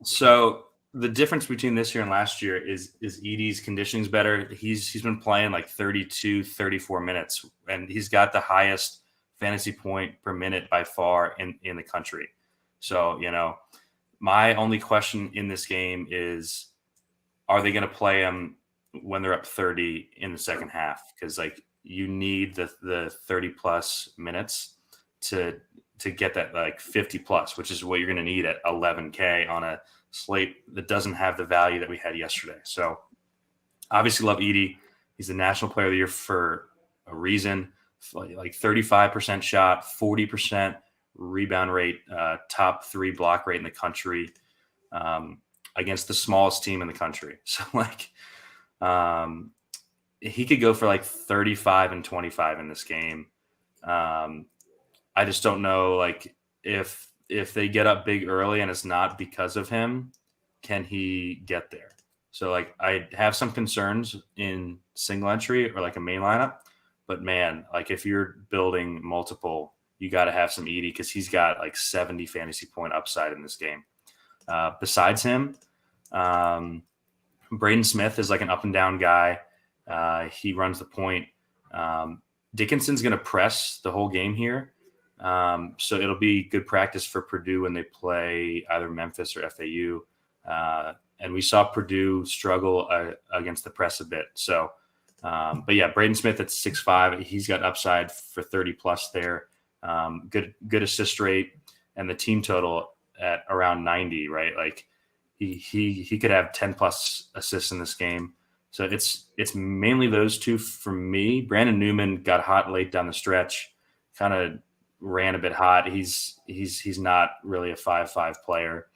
So the difference between this year and last year is Edey's conditioning's better. He's been playing like 32, 34 minutes, and he's got the highest fantasy point per minute by far in the country. So, my only question in this game is, are they going to play him when they're up 30 in the second half? Because you need the 30 plus minutes to get that like 50 plus, which is what you're going to need at 11K on a slate that doesn't have the value that we had yesterday. So obviously love Edey. He's the national player of the year for a reason. Like 35% shot, 40% rebound rate, top 3 block rate in the country, against the smallest team in the country. So he could go for like 35 and 25 in this game. I just don't know if they get up big early and it's not because of him, can he get there? So I have some concerns in single entry or like a main lineup, but man, if you're building multiple, you got to have some Edey because he's got like 70 fantasy point upside in this game. Besides him, Braden Smith is like an up and down guy. He runs the point. Dickinson's going to press the whole game here. So it'll be good practice for Purdue when they play either Memphis or FAU. And we saw Purdue struggle against the press a bit. So, but yeah, Braden Smith at 6'5", he's got upside for 30 plus there. Good assist rate, and the team total at around 90, right? He could have 10 plus assists in this game. So it's mainly those two for me. Brandon Newman got hot late down the stretch, kind of ran a bit hot. He's not really a 5'5" player.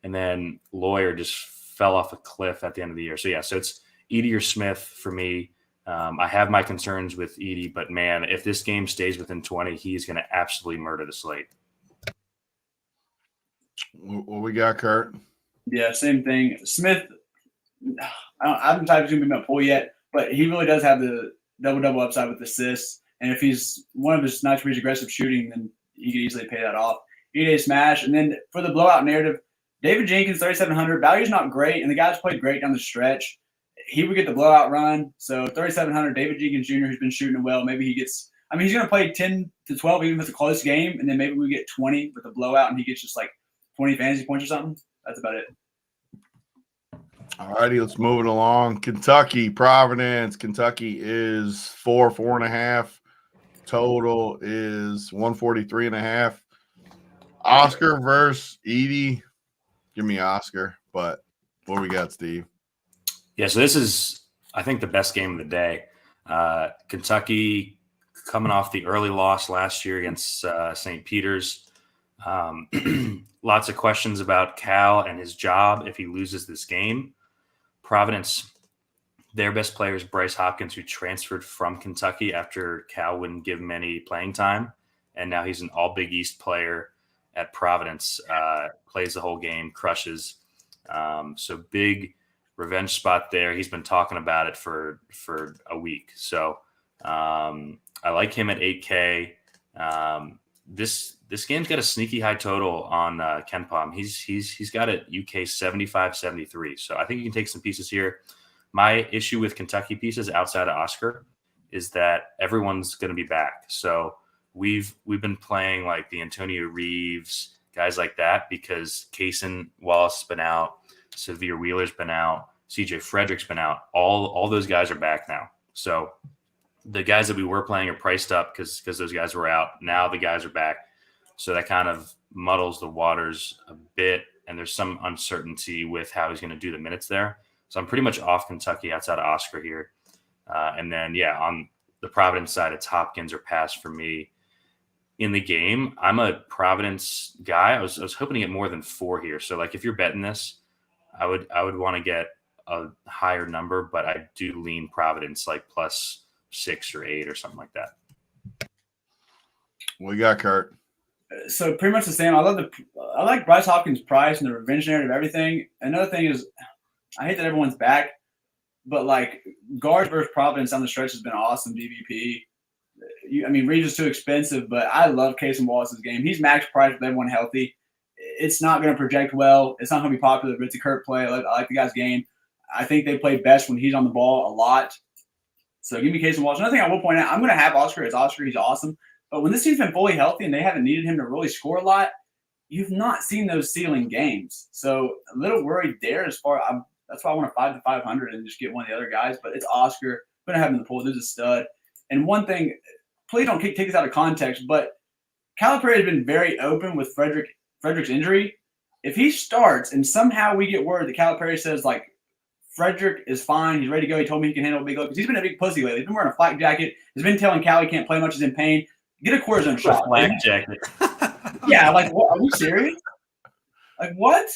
And then Lawyer just fell off a cliff at the end of the year. So yeah, so it's Edey or Smith for me. I have my concerns with Edey, but man, if this game stays within 20, he's going to absolutely murder the slate. What we got, Kurt? Yeah, same thing. Smith, I haven't typed him in my pool yet, but he really does have the double-double upside with assists. And if he's one of his nights where he's aggressive shooting, then he could easily pay that off. Edey smash. And then for the blowout narrative, David Jenkins, 3,700. Value's not great, and the guy's played great down the stretch. He would get the blowout run. So 3,700, David Jenkins Jr., who's been shooting well, maybe he gets – he's going to play 10 to 12 even if it's a close game, and then maybe we get 20 with the blowout and he gets just 20 fantasy points or something. That's about it. All righty, let's move it along. Kentucky, Providence. Kentucky is 4.5. Total is 143.5. Oscar versus Edie. Give me Oscar, but what we got, Steve? Yeah, so this is, I think, the best game of the day. Kentucky coming off the early loss last year against St. Peter's. Lots of questions about Cal and his job if he loses this game. Providence, their best player is Bryce Hopkins, who transferred from Kentucky after Cal wouldn't give him any playing time. And now he's an all Big East player at Providence, plays the whole game, crushes. So big revenge spot there. He's been talking about it for a week. So I like him at 8K. This game's got a sneaky high total on KenPom. He's got it UK 75-73. So I think you can take some pieces here. My issue with Kentucky pieces outside of Oscar is that everyone's going to be back. So we've been playing like the Antonio Reeves, guys like that, because Kaysen Wallace has been out, Xavier Wheeler's been out, CJ Frederick's been out. All those guys are back now. So the guys that we were playing are priced up because those guys were out. Now the guys are back. So that kind of muddles the waters a bit, and there's some uncertainty with how he's going to do the minutes there. So I'm pretty much off Kentucky outside of Oscar here. And then, on the Providence side, it's Hopkins or pass for me in the game. I'm a Providence guy. I was hoping to get more than 4 here. So, like, if you're betting this, I would want to get a higher number, but I do lean Providence like +6 or 8 or something like that. What you got, Kurt? So pretty much the same. I like Bryce Hopkins' price and the revenge narrative, everything. Another thing is, I hate that everyone's back, but like guards versus Providence on the stretch has been awesome. DVP. Reeves is too expensive, but I love Kaysen Wallace's game. He's max price with everyone healthy. It's not going to project well. It's not going to be popular, but it's a Kurt play. I like the guy's game. I think they play best when he's on the ball a lot. So give me Kaysen Wallace. Another thing I will point out, I'm going to have Oscar as Oscar. He's awesome. But when this team's been fully healthy and they haven't needed him to really score a lot, you've not seen those ceiling games. So a little worried there that's why I want a 5 to 500 and just get one of the other guys. But it's Oscar. I'm going to have him in the pool. This is a stud. And one thing, please don't take this out of context, but Calipari has been very open with Frederick's injury. If he starts and somehow we get word that Calipari says, like, Frederick is fine, he's ready to go, he told me he can handle a big load, because he's been a big pussy lately. He's been wearing a flak jacket. He's been telling Cal he can't play much, he's in pain. Get a cortisone shot. Flak jacket. Yeah, like, what? Are you serious? Like, what?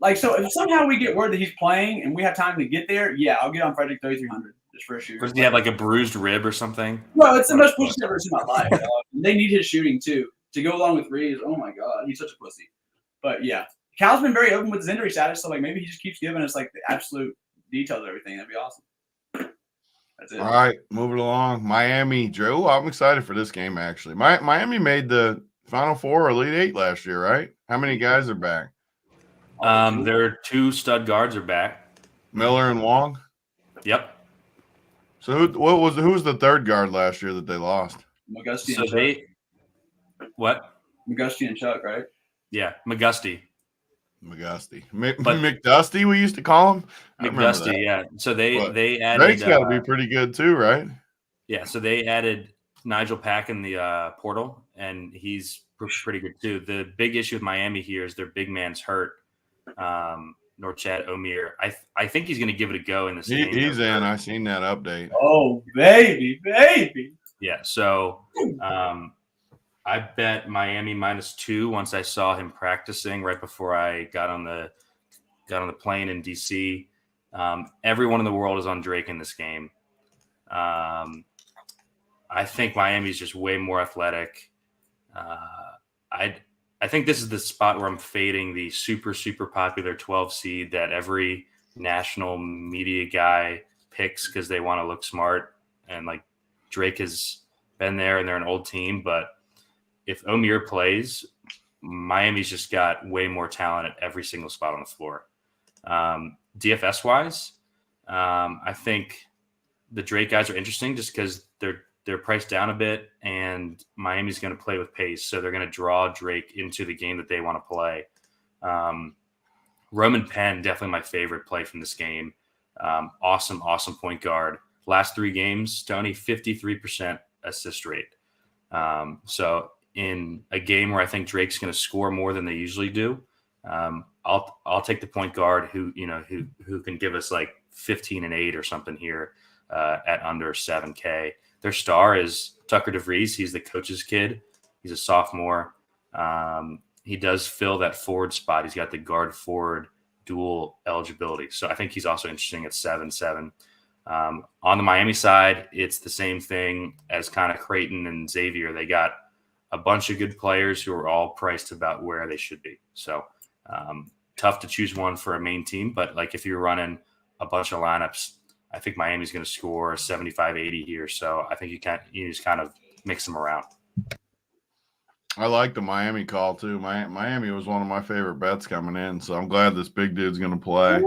Like, so if somehow we get word that he's playing and we have time to get there, I'll get on Frederick 3,300 just for a shoot. Does he have like a bruised rib or something? No, it's the most pussy I've ever seen in my life. They need his shooting too to go along with Reeves. Oh my God, he's such a pussy. But Cal's been very open with his injury status, so like maybe he just keeps giving us like the absolute details of everything. That'd be awesome. That's it. All right, moving along. Miami, Drew. I'm excited for this game, actually. Miami made the Final Four or Elite Eight last year, right? How many guys are back? Their 2 stud guards are back. Miller and Wong? Yep. So who was the third guard last year that they lost? McGusty and Chuck. What? McGusty and Chuck, right? Yeah, McGusty. McDusty, we used to call him. McDusty, yeah. So they added. Drake's got to be pretty good too, right? Yeah. So they added Nigel Pack in the portal, and he's pretty good too. The big issue with Miami here is their big man's hurt. Norchad Omir. I think he's going to give it a go in this game. He's in. I seen that update. Oh baby. Yeah. So I bet Miami -2 once I saw him practicing right before I got on the plane in DC. Everyone in the world is on Drake in this game. I think Miami's just way more athletic. I think this is the spot where I'm fading the super, super popular 12 seed that every national media guy picks because they want to look smart. And like Drake has been there and they're an old team, but if Omir plays, Miami's just got way more talent at every single spot on the floor. DFS wise, I think the Drake guys are interesting just because they're priced down a bit, and Miami's going to play with pace, so they're going to draw Drake into the game that they want to play. Roman Penn, definitely my favorite play from this game. Awesome point guard. Last 3 games, Tony, 53% assist rate. So in a game where I think Drake's going to score more than they usually do, I'll take the point guard who can give us like 15 and 8 or something here at under 7K. Their star is Tucker DeVries. He's the coach's kid. He's a sophomore. He does fill that forward spot. He's got the guard forward dual eligibility. So I think he's also interesting at 7-7. On the Miami side, it's the same thing as kind of Creighton and Xavier. They got a bunch of good players who are all priced about where they should be. So tough to choose one for a main team, but like if you're running a bunch of lineups, I think Miami's going to score 75-80 here. So I think you just kind of mix them around. I like the Miami call too. Miami was one of my favorite bets coming in, so I'm glad this big dude's going to play.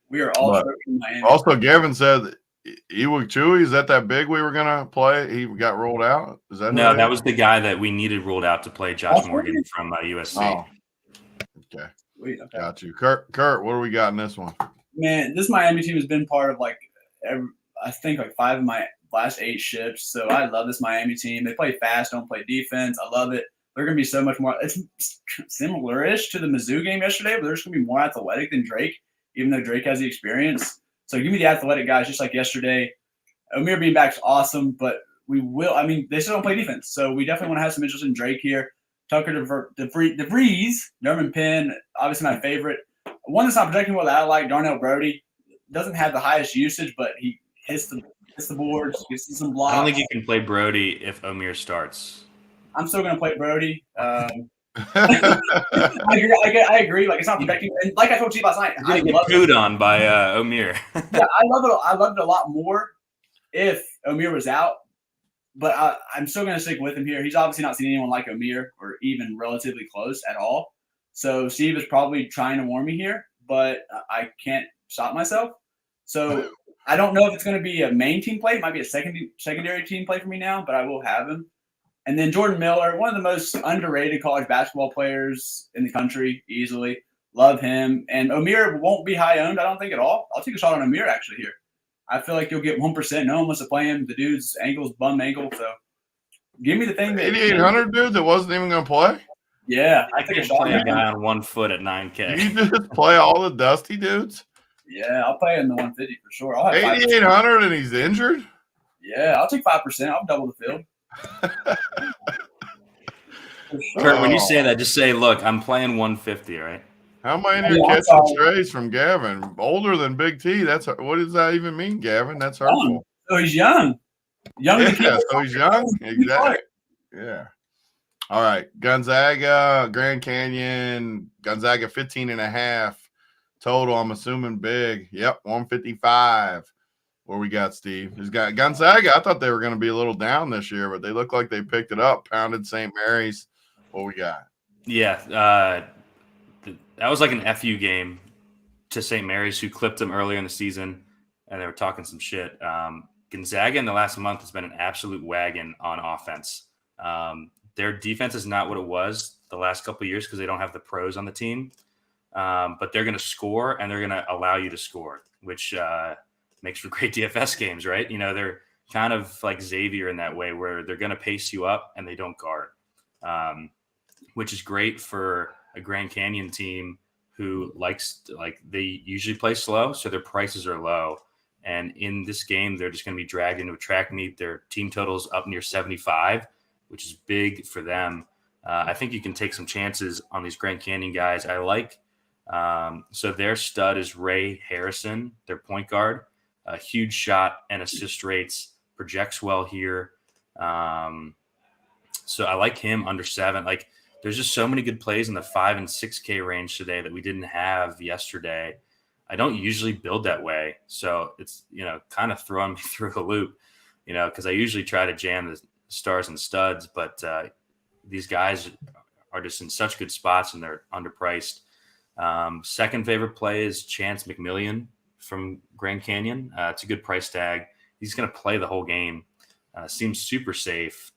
We are all in Miami. Also, Gavin said Ewok Chewy, is that big we were going to play? He got ruled out? Is that No, that was the guy that we needed ruled out to play Josh Morgan from USC. Oh. Okay. Got you. Kurt, what do we got in this one? Man, this Miami team has been part of I think 5 of my last 8 ships. So I love this Miami team. They play fast, don't play defense. I love it. They're going to be so much more. It's similar-ish to the Mizzou game yesterday, but they're just going to be more athletic than Drake, even though Drake has the experience. So give me the athletic guys, just like yesterday. Omier being back is awesome, but they still don't play defense. So we definitely want to have some interest in Drake here. Tucker DeVries, Nerman Penn, obviously my favorite. One that's not projecting well that I like, Darnell Brody. Doesn't have the highest usage, but he hits the boards, gets some blocks. I don't think you can play Brody if Omier starts. I'm still going to play Brody. I agree. Like, it's not projecting. And like I told you last night, I get pooed on by Omier. Yeah, I loved it a lot more if Omier was out. But I'm still going to stick with him here. He's obviously not seen anyone like Omier or even relatively close at all. So Steve is probably trying to warn me here, but I can't stop myself. So I don't know if it's going to be a main team play. It might be a secondary team play for me now, but I will have him. And then Jordan Miller, one of the most underrated college basketball players in the country, easily. Love him. And Omier won't be high owned, I don't think, at all. I'll take a shot on Omier actually here. I feel like you'll get 1%. No one wants to play him. The dude's ankle's bum ankle. So give me the thing. 8,800 dude that wasn't even going to play? Yeah. I think play a guy on 1 foot at 9K. You just play all the dusty dudes? Yeah, I'll play in the 150 for sure. 8,800 and he's injured? Yeah, I'll take 5%. I'll double the field. Sure. Kurt, when you say that, just say, look, I'm playing 150, right? How am I in here catching strays from Gavin? Older than Big T. What does that even mean, Gavin? That's hurtful. So he's young. So he's young? Exactly. Yeah. All right. Gonzaga, Grand Canyon, Gonzaga 15.5 total. I'm assuming big. Yep, 155. What we got, Steve? He's got Gonzaga. I thought they were going to be a little down this year, but they look like they picked it up, pounded St. Mary's. What we got? Yeah, that was like an FU game to St. Mary's, who clipped them earlier in the season, and they were talking some shit. Gonzaga in the last month has been an absolute wagon on offense. Their defense is not what it was the last couple of years because they don't have the pros on the team, but they're going to score, and they're going to allow you to score, which makes for great DFS games, right? You know, they're kind of like Xavier in that way where they're going to pace you up and they don't guard, which is great for a Grand Canyon team who they usually play slow, so their prices are low. And in this game, they're just going to be dragged into a track meet. Their team total's up near 75, which is big for them. I think you can take some chances on these Grand Canyon guys. I like so their stud is Ray Harrison, their point guard. A huge shot and assist rates, projects well here. So I like him under 7. Like, there's just so many good plays in the 5 and 6K range today that we didn't have yesterday. I don't usually build that way. So it's, kind of throwing me through a loop, because I usually try to jam the stars and studs, but these guys are just in such good spots and they're underpriced. Second favorite play is Chance McMillian from Grand Canyon. It's a good price tag. He's going to play the whole game. Seems super safe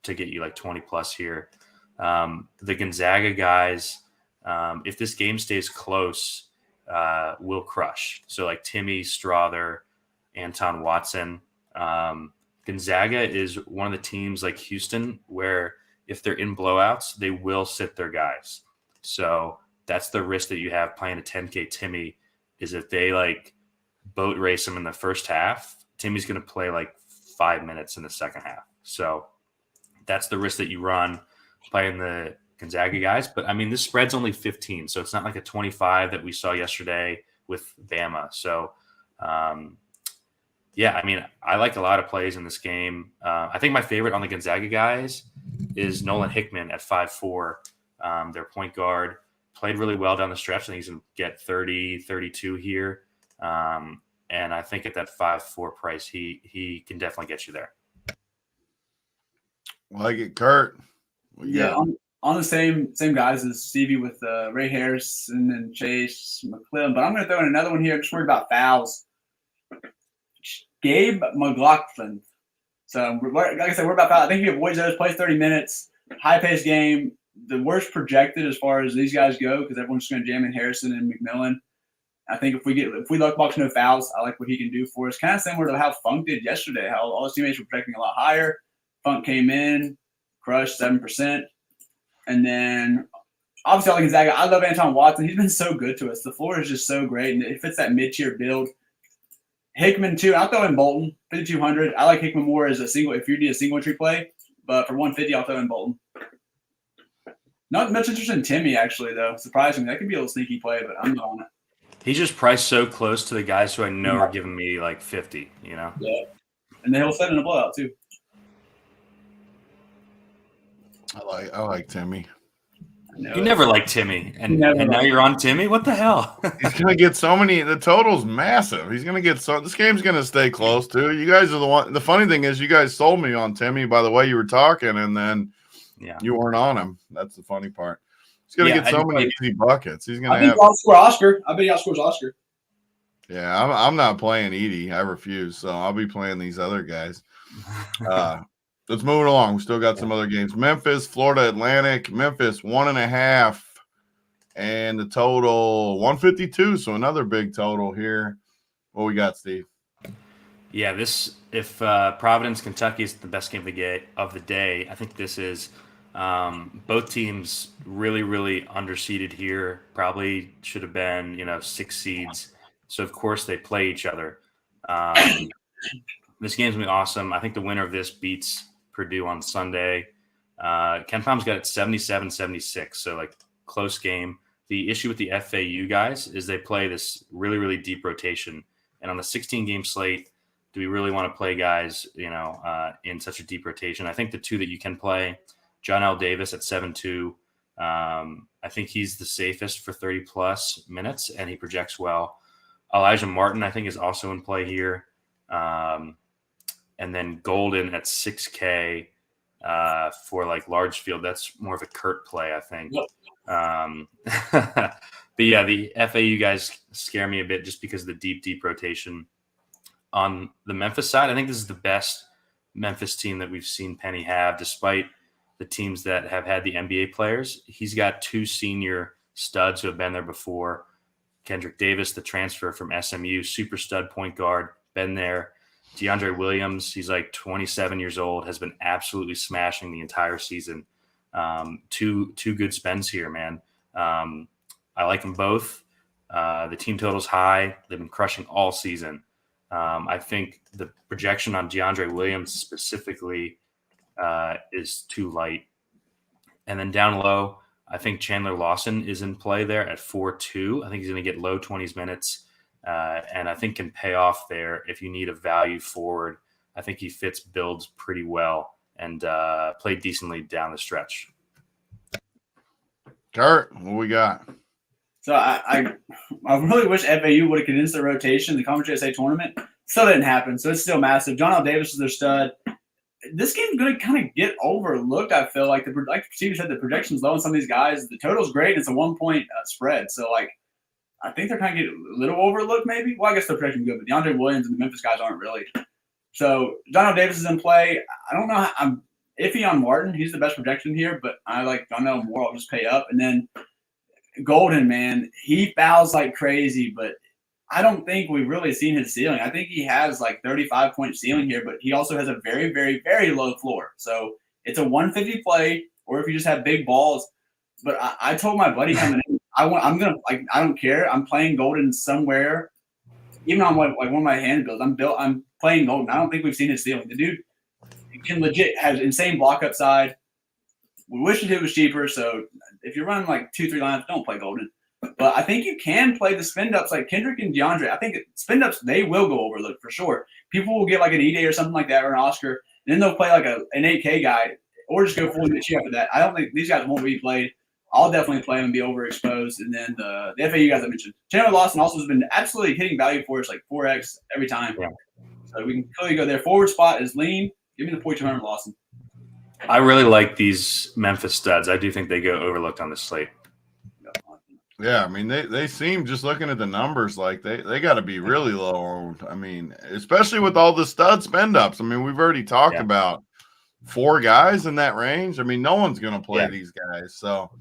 to get you like 20 plus here. The Gonzaga guys, if this game stays close, will crush. So like Timmy Strother, Anton Watson, Gonzaga is one of the teams like Houston where if they're in blowouts, they will sit their guys. So that's the risk that you have playing a 10K Timmy is if they like boat race him in the first half, Timmy's going to play like 5 minutes in the second half. So that's the risk that you run playing the Gonzaga guys. But I mean, this spread's only 15, so it's not like a 25 that we saw yesterday with Bama. So, yeah, I mean, I like a lot of plays in this game. I think my favorite on the Gonzaga guys is Nolan Hickman at 5'4", their point guard. Played really well down the stretch. I think he's going to get 30, 32 here. And I think at that 5'4" price, he can definitely get you there. Like it, Kurt. Yeah, on the same guys as Stevie with Ray Harrison and Chase McClellan. But I'm going to throw in another one here. I'm just worried about fouls. Gabe McLaughlin. So, like I said, we're about fouls. I think if he avoids those, plays 30 minutes, high-paced game, the worst projected as far as these guys go because everyone's just going to jam in Harrison and McMillan. I think if we luck box no fouls, I like what he can do for us. Kind of similar to how Funk did yesterday, how all his teammates were projecting a lot higher. Funk came in, crushed 7%. And then, obviously, I like Gonzaga. I love Anton Watson. He's been so good to us. The floor is just so great, and it fits that mid-tier build. Hickman, too. I'll throw in Bolton, 5,200. I like Hickman more as a single if you need a single entry play. But for 150, I'll throw in Bolton. Not much interest in Timmy, actually, though. Surprisingly, that could be a little sneaky play, but I'm not on it. He's just priced so close to the guys who I know are giving me like 50, you know? Yeah. And then he'll set in a blowout, too. I like Timmy. You never liked Timmy, and now you're on Timmy? What the hell? He's going to get so many – the total's massive. He's going to get so – this game's going to stay close, too. You guys are the one – the funny thing is you guys sold me on Timmy by the way you were talking, and then you weren't on him. That's the funny part. He's going to get so many easy buckets. He's going to have – outscore Oscar. I bet he outscores Oscar. Yeah, I'm not playing Edie. I refuse. So I'll be playing these other guys. Let's move it along. We still got some other games. Memphis, Florida Atlantic. Memphis 1.5, and the total 152. So another big total here. What we got, Steve? Yeah, if Providence, Kentucky is the best game of the day, I think this is. Both teams really, really underseeded here. Probably should have been 6 seeds. So of course they play each other. This game's gonna be awesome. I think the winner of this beats Purdue on Sunday. Ken Palm's got it 77-76, so like close game. The issue with the FAU guys is they play this really, really deep rotation. And on the 16-game slate, do we really want to play guys, in such a deep rotation? I think the two that you can play, John L. Davis at 7-2. I think he's the safest for 30-plus minutes, and he projects well. Elijah Martin, I think, is also in play here. And then Golden at 6K for like large field. That's more of a Kurt play, I think. But yeah, the FAU guys scare me a bit just because of the deep rotation. On the Memphis side, I think this is the best Memphis team that we've seen Penny have, despite the teams that have had the NBA players. He's got 2 senior studs who have been there before. Kendrick Davis, the transfer from SMU, super stud point guard, been there. DeAndre Williams, he's like 27 years old, has been absolutely smashing the entire season. Two good spends here, man. I like them both. The team total's high. They've been crushing all season. I think the projection on DeAndre Williams specifically is too light. And then down low, I think Chandler Lawson is in play there at 4-2. I think he's going to get low 20s minutes. And I think can pay off there if you need a value forward. I think he fits builds pretty well and played decently down the stretch. Kurt, what we got? So I really wish FAU would have condensed the rotation, the Conference USA tournament. Still didn't happen, so it's still massive. John L. Davis is their stud. This game's going to kind of get overlooked, I feel like. Like Steve said, the projection's low on some of these guys. The total's great. It's a 1-point spread. So, I think they're kind of getting a little overlooked maybe. Well, I guess the projection's good, but DeAndre Williams and the Memphis guys aren't really. So, John L. Davis is in play. I don't know. I'm iffy on Martin. He's the best projection here, but I like John L. more. I'll just pay up. And then Golden, man, he fouls like crazy, but I don't think we've really seen his ceiling. I think he has like 35-point ceiling here, but he also has a very, very, very low floor. So it's a 150 play, or if you just have big balls. But I told my buddy coming in, I don't care. I'm playing Golden somewhere. Even on one of my hand builds, I'm playing Golden. I don't think we've seen his ceiling. The dude can legit has insane block upside. We wish it was cheaper. So if you're running like 2-3 lines, don't play Golden. But I think you can play the spin ups like Kendrick and DeAndre. I think spin ups, they will go overlooked for sure. People will get like an E-Day or something like that, or an Oscar, and then they'll play like an 8K guy, or just go fully Mitchie after that. I don't think these guys won't be played. I'll definitely play them and be overexposed. And then the FAU guys I mentioned. Chandler Lawson also has been absolutely hitting value for us, like 4X every time. Yeah. So we can clearly go there. Forward spot is lean. Give me the 4,200 Lawson. I really like these Memphis studs. I do think they go overlooked on this slate. Yeah, I mean, they seem, just looking at the numbers, like they got to be really low owned. I mean, especially with all the stud spend ups. I mean, we've already talked about 4 guys in that range. I mean, no one's going to play these guys. So,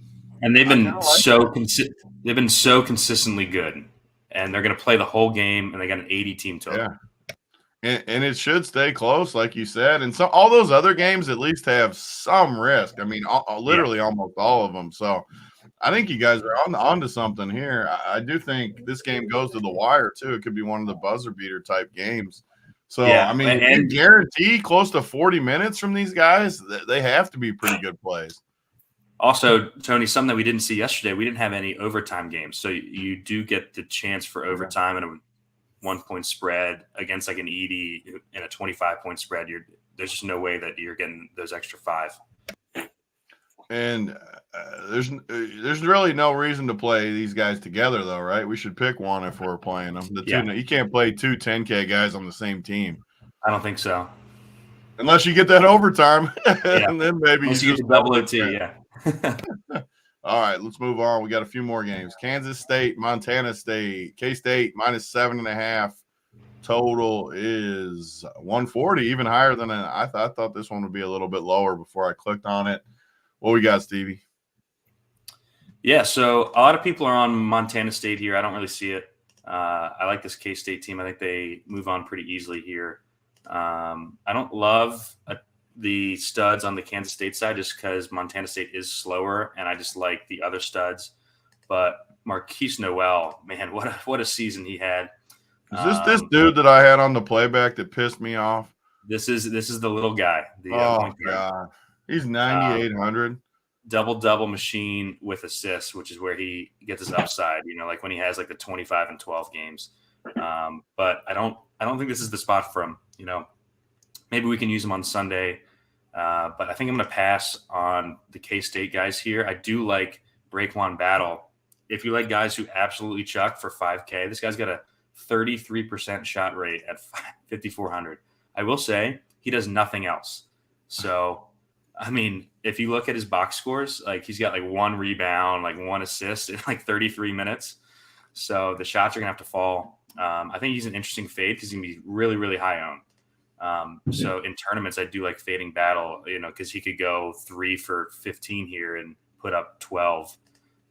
and they've been they've been so consistently good, and they're going to play the whole game, and they got an 80 team total. Yeah, and it should stay close, like you said. And so all those other games at least have some risk. I mean, literally almost all of them. So. I think you guys are onto something here. I do think this game goes to the wire, too. It could be one of the buzzer beater type games. So, I mean, and guarantee close to 40 minutes from these guys, they have to be pretty good plays. Also, Tony, something that we didn't see yesterday, we didn't have any overtime games. So you do get the chance for overtime and a 1-point spread against like an Edie and a 25-point spread. There's just no way that you're getting those extra 5. And there's really no reason to play these guys together, though, right? We should pick one if we're playing them. You can't play 2 10K guys on the same team. I don't think so. Unless you get that overtime, and then maybe you get double OT. Yeah. All right, let's move on. We got a few more games. Kansas State, Montana State, K-State -7.5. Total is 140, even higher than I thought this one would be a little bit lower before I clicked on it. What we got, Stevie? Yeah, so a lot of people are on Montana State here. I don't really see it. I like this K-State team. I think they move on pretty easily here. I don't love the studs on the Kansas State side just because Montana State is slower, and I just like the other studs. But Marquise Noel, man, what a season he had. Is this dude that I had on the playback that pissed me off? This is the little guy. Oh, God. He's 9,800. Double machine with assists, which is where he gets his upside, like when he has like the 25 and 12 games. But I don't think this is the spot for him. Maybe we can use him on Sunday. But I think I'm going to pass on the K-State guys here. I do like Braquan Battle. If you like guys who absolutely chuck for 5K, this guy's got a 33% shot rate at 5,400. I will say he does nothing else. So, I mean, if you look at his box scores, like he's got like 1 rebound, like 1 assist in like 33 minutes. So the shots are going to have to fall. I think he's an interesting fade because he's going to be really, really high owned. So in tournaments, I do like fading Battle, because he could go 3 for 15 here and put up 12.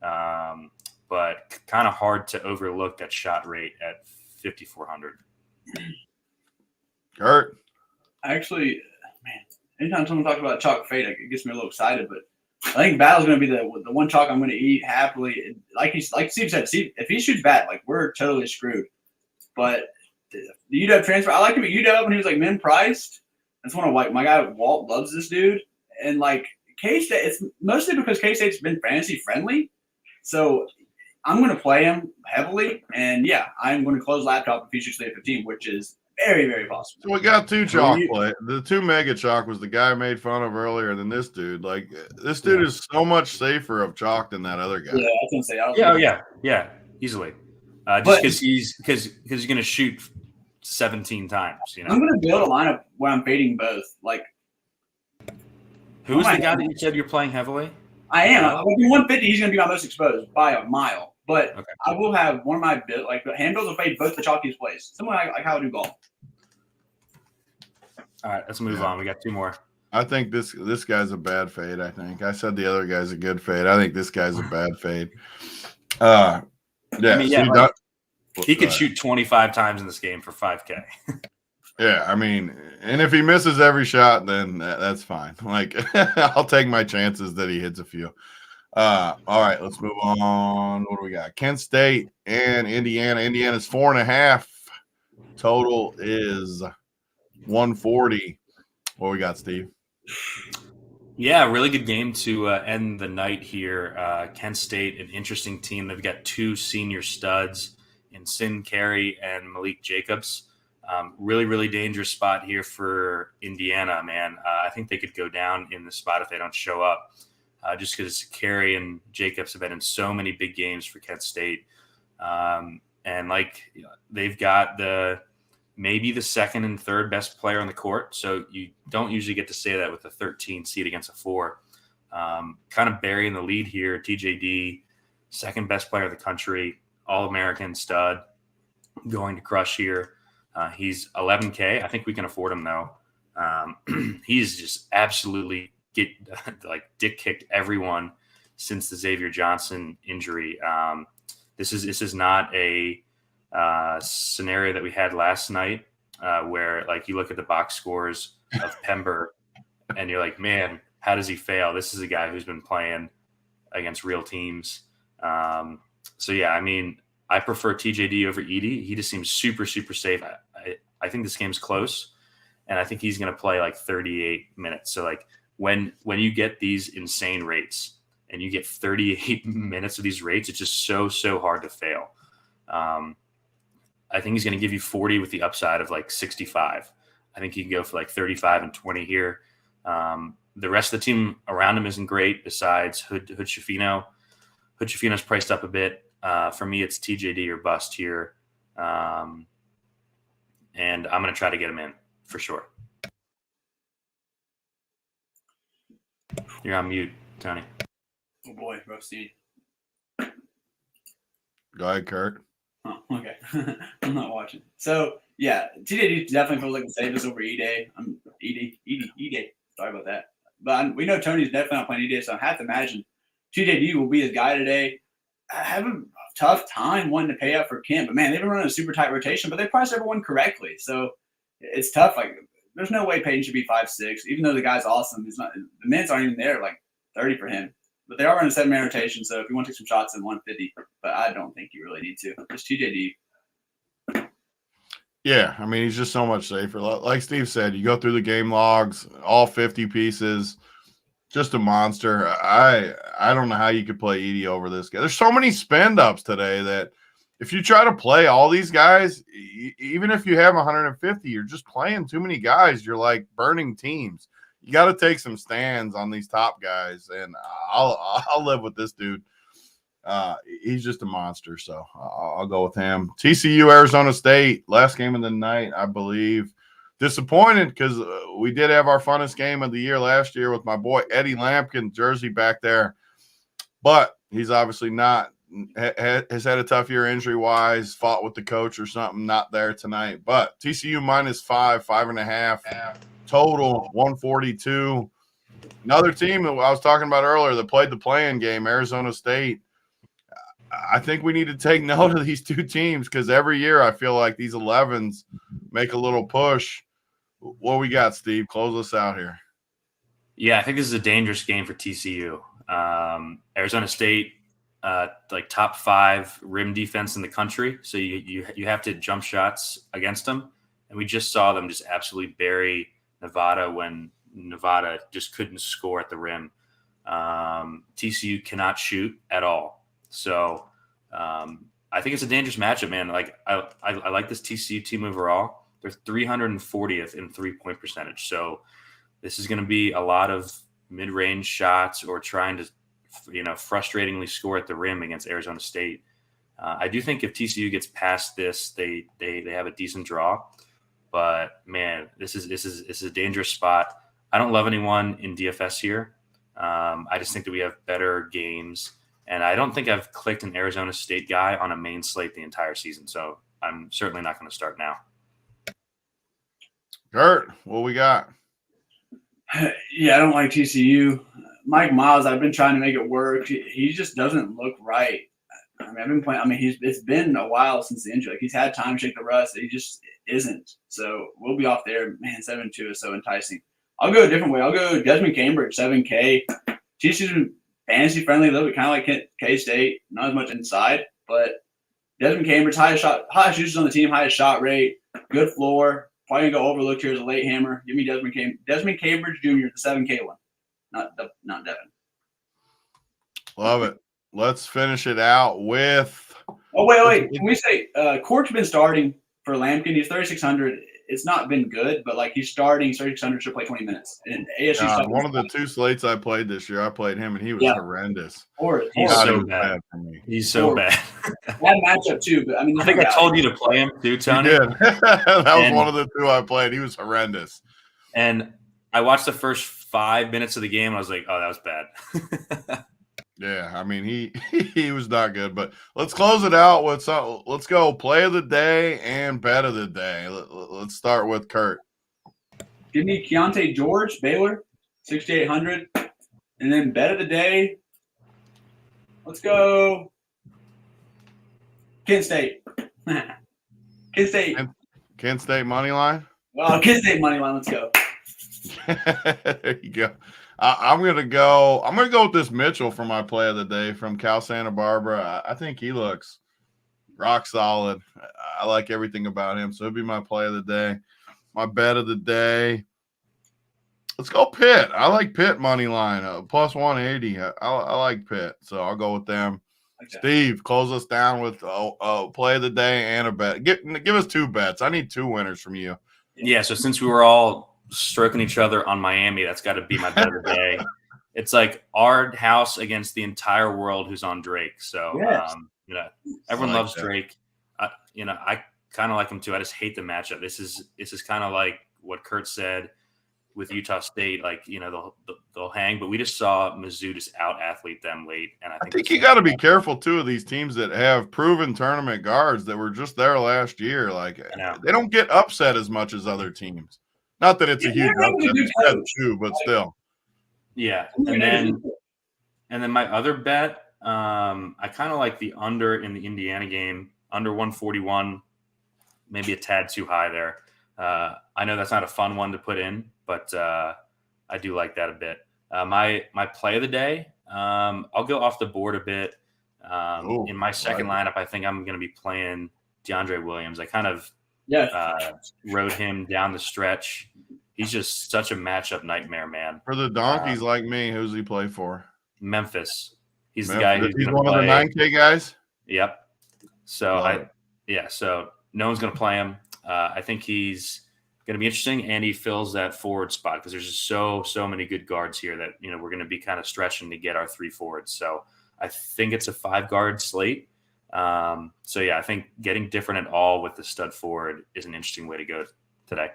But kind of hard to overlook that shot rate at 5,400. Kurt? Actually, man, anytime someone talks about chalk fade, it gets me a little excited. But I think Battle's going to be the one chalk I'm going to eat happily. Like Steve said, if he shoots bad, like we're totally screwed. But the UW transfer, I liked him at UW when he was like min priced. That's one of my guy Walt loves this dude. And like K-State, it's mostly because K-State's been fantasy friendly. So I'm going to play him heavily. And yeah, I'm going to close laptop if he shoots at 15, which is very, very possible. So we got 2 chalk play. The 2 mega chalk was the guy I made fun of earlier than this dude. Like this dude is so much safer of chalk than that other guy. Yeah, I was going to say. Yeah, easily. Just because he's going to shoot 17 times. I'm going to build a lineup where I'm fading both. Like, who's the guy that you said you're playing heavily? I am. If 150, he's going to be my most exposed by a mile. But I will have one of my handles will fade both the chalkiest plays. Someone like how I do golf. All right, let's move on. We got 2 more. I think this guy's a bad fade. I said the other guy's a good fade. I think this guy's a bad fade. He could shoot 25 times in this game for 5K. Yeah, I mean, and if he misses every shot, then that's fine. Like, I'll take my chances that he hits a few. All right, let's move on. What do we got? Kent State and Indiana. Indiana's 4.5. Total is 140. What we got, Steve? Yeah, really good game to end the night here. Kent State, an interesting team. They've got two senior studs in Sin Carey and Malik Jacobs. Really, really dangerous spot here for Indiana, man. I think they could go down in the spot if they don't show up. Just because Carey and Jacobs have been in so many big games for Kent State. And they've got maybe the second and third best player on the court. So you don't usually get to say that with a 13 seed against a 4. Kind of burying the lead here. TJD, second best player in the country, All-American stud, going to crush here. He's 11K. I think we can afford him though. He's just absolutely dick kicked everyone since the Xavier Johnson injury. This is not a scenario that we had last night where you look at the box scores of Pember and you're like, man, how does he fail? This is a guy who's been playing against real teams. So yeah, I mean, I prefer TJD over Edey. He just seems super, super safe. I think this game's close, and I think he's going to play 38 minutes. So when you get these insane rates and you get 38 minutes of these rates, it's just so hard to fail. I think he's going to give you 40 with the upside of 65. I think he can go for 35 and 20 here. The rest of the team around him isn't great besides Hood Schifino. Hood Schifino's priced up a bit. For me, it's TJD or bust here. And I'm going to try to get him in for sure. You're on mute, Tony. Oh boy, Roasty. Go ahead, Kurt. Oh, okay. I'm not watching. So yeah, TJD definitely feels like the safest over E-Day. E-Day. Sorry about that. But we know Tony's definitely not playing E-Day, so I have to imagine TJD will be his guy today. I have a tough time wanting to pay up for Kent, but man, they've been running a super tight rotation, but they priced everyone correctly. So it's tough. There's no way Peyton should be 5'6", even though the guy's awesome. He's not. The minutes aren't even there. 30 for him, but they are running a 7-man rotation. So if you want to take some shots in 150, but I don't think you really need to. Just TJD. Yeah, I mean, he's just so much safer. Like Steve said, you go through the game logs, all 50 pieces. Just a monster. I don't know how you could play Edey over this guy. There's so many spend ups today that if you try to play all these guys, even if you have 150, you're just playing too many guys. You're burning teams. You got to take some stands on these top guys, and I'll live with this dude. He's just a monster, so I'll go with him. TCU, Arizona State, last game of the night, I believe. Disappointed because we did have our funnest game of the year last year with my boy Eddie Lampkin jersey back there, but he's obviously not has had a tough year injury wise, fought with the coach or something, not there tonight. But TCU -5.5 total 142. Another team that I was talking about earlier that played the play-in game, Arizona State. I think we need to take note of these two teams because every year I feel like these 11s make a little push. What we got, Steve? Close us out here. Yeah, I think this is a dangerous game for TCU. Arizona State, top 5 rim defense in the country, so you have to jump shots against them. And we just saw them just absolutely bury Nevada when Nevada just couldn't score at the rim. TCU cannot shoot at all. So I think it's a dangerous matchup, man. I like this TCU team overall. They're 340th in 3-point percentage. So this is going to be a lot of mid-range shots or trying to, frustratingly score at the rim against Arizona State. I do think if TCU gets past this, they have a decent draw. But man, this is a dangerous spot. I don't love anyone in DFS here. I just think that we have better games. And I don't think I've clicked an Arizona State guy on a main slate the entire season. So I'm certainly not going to start now. Kurt, what we got? Yeah, I don't like TCU. Mike Miles, I've been trying to make it work. He just doesn't look right. I mean, I've been playing. I mean, it's been a while since the injury. Like he's had time to shake the rust. He just isn't. So we'll be off there. Man, 7-2 is so enticing. I'll go a different way. I'll go Desmond Cambridge, 7K. She's fantasy friendly, a little bit kind of like K-State. Not as much inside, but Desmond Cambridge, highest usage on the team, highest shot rate, good floor. Probably gonna go overlooked here as a late hammer. Give me Desmond Cambridge Jr., the 7K one, not Devin. Love it. Let's finish it out with. Oh wait! Can we say Cork's been starting for Lampkin? He's 3,600. It's not been good, but like he's starting 3,600 should play 20 minutes. And ASU one of the 2 slates I played this year, I played him, and he was horrendous. He's so bad for me. He's so bad. Bad matchup too, but I mean, I think I told you to play him too, Tony. You did. That was one of the 2 I played. He was horrendous. And I watched the first 5 minutes of the game, and I was like, "Oh, that was bad." Yeah, I mean he was not good, but let's close it out with some. Let's go play of the day and bet of the day. Let's start with Kurt. Give me Keontae George, Baylor, 6,800, and then bet of the day. Let's go Kent State. Kent State. Kent State money line. Oh, Kent State money line. Let's go. There you go. I'm gonna go with this Mitchell for my play of the day from Cal Santa Barbara. I think he looks rock solid. I like everything about him, so it'll be my play of the day. My bet of the day. Let's go Pitt. I like Pitt money line plus 180. I like Pitt, so I'll go with them. Okay. Steve, close us down with play of the day and a bet. Give us 2 bets. I need 2 winners from you. Yeah. So since we were all stroking each other on Miami, that's got to be my bet of the day. It's like our house against the entire world who's on Drake. So, everyone loves Drake. I kind of like him too. I just hate the matchup. This is kind of like what Kurt said with Utah State. Like, they'll hang, but we just saw Mizzou just out athlete them late. And I think you got to be careful too of these teams that have proven tournament guards that were just there last year. Like they don't get upset as much as other teams. Not that it's a huge upset too, but still. Yeah, and then my other bet, I kind of like the under in the Indiana game, under 141, maybe a tad too high there. I know that's not a fun one to put in, but I do like that a bit. My play of the day, I'll go off the board a bit. In my second lineup, I think I'm going to be playing DeAndre Williams. I kind of rode him down the stretch. He's just such a matchup nightmare, man. For the donkeys like me, who's he play for? Memphis. He's the guy who's one of the 9K guys? Yep. So so no one's going to play him. I think he's going to be interesting, and he fills that forward spot because there's just so many good guards here that we're going to be kind of stretching to get our 3 forwards. So I think it's a 5-guard slate. I think getting different at all with the stud forward is an interesting way to go today.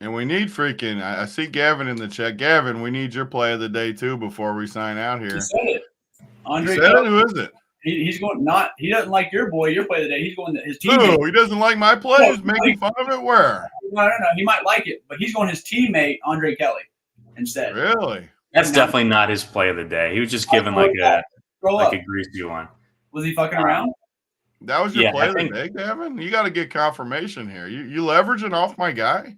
And we need I see Gavin in the chat. Gavin, we need your play of the day too before we sign out here. He said it. Andre, who is it? He's going he doesn't like your play of the day. He's going to his teammate. No, he doesn't like my play. He's making fun of it. Where? No. He might like it, but he's going his teammate, Andre Kelly, instead. Really? That's definitely not his play of the day. He was just given like a greasy one. Was he fucking around? That was your play of the day, Gavin? You got to get confirmation here. You leveraging off my guy?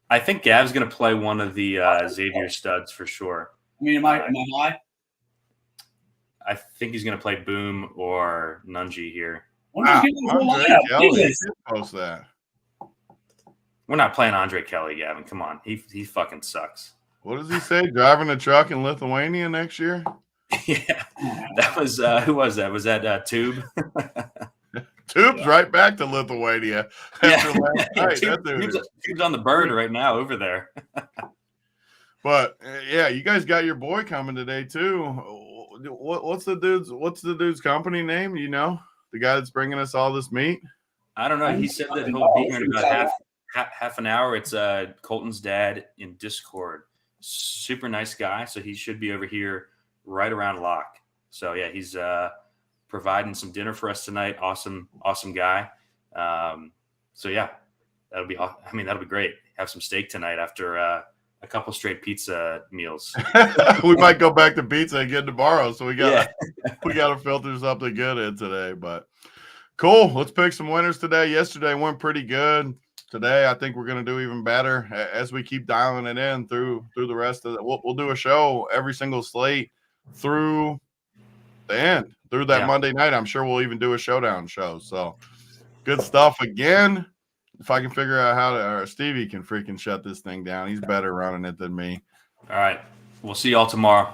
I think Gav's going to play one of the Xavier studs for sure. I mean, am I high? I think he's going to play Boom or Ncaa here. Post that. We're not playing Andre Kelly, Gavin. Come on. He fucking sucks. What does he say? Driving a truck in Lithuania next year? Yeah. That was who was that? Was that Tube? Tube's right back to Lithuania. Tube's on the bird right now over there. But you guys got your boy coming today too. What's the dude's company name? The guy that's bringing us all this meat. I don't know. He said that he'll be here in about half an hour. It's Colton's dad in Discord. Super nice guy. So he should be over here right around lock. So yeah, he's providing some dinner for us tonight. Awesome guy. That'll be great. Have some steak tonight after a a couple straight pizza meals. We might go back to pizza again tomorrow. So we got Yeah. to filter something good in today. But cool. Let's pick some winners today. Yesterday went pretty good. Today, I think we're going to do even better as we keep dialing it in through the rest of it. We'll do a show every single slate through the end, through that Monday night. I'm sure we'll even do a showdown show. So good stuff again. If I can figure out how to, or Stevie can freaking shut this thing down. He's better running it than me. All right. We'll see y'all tomorrow.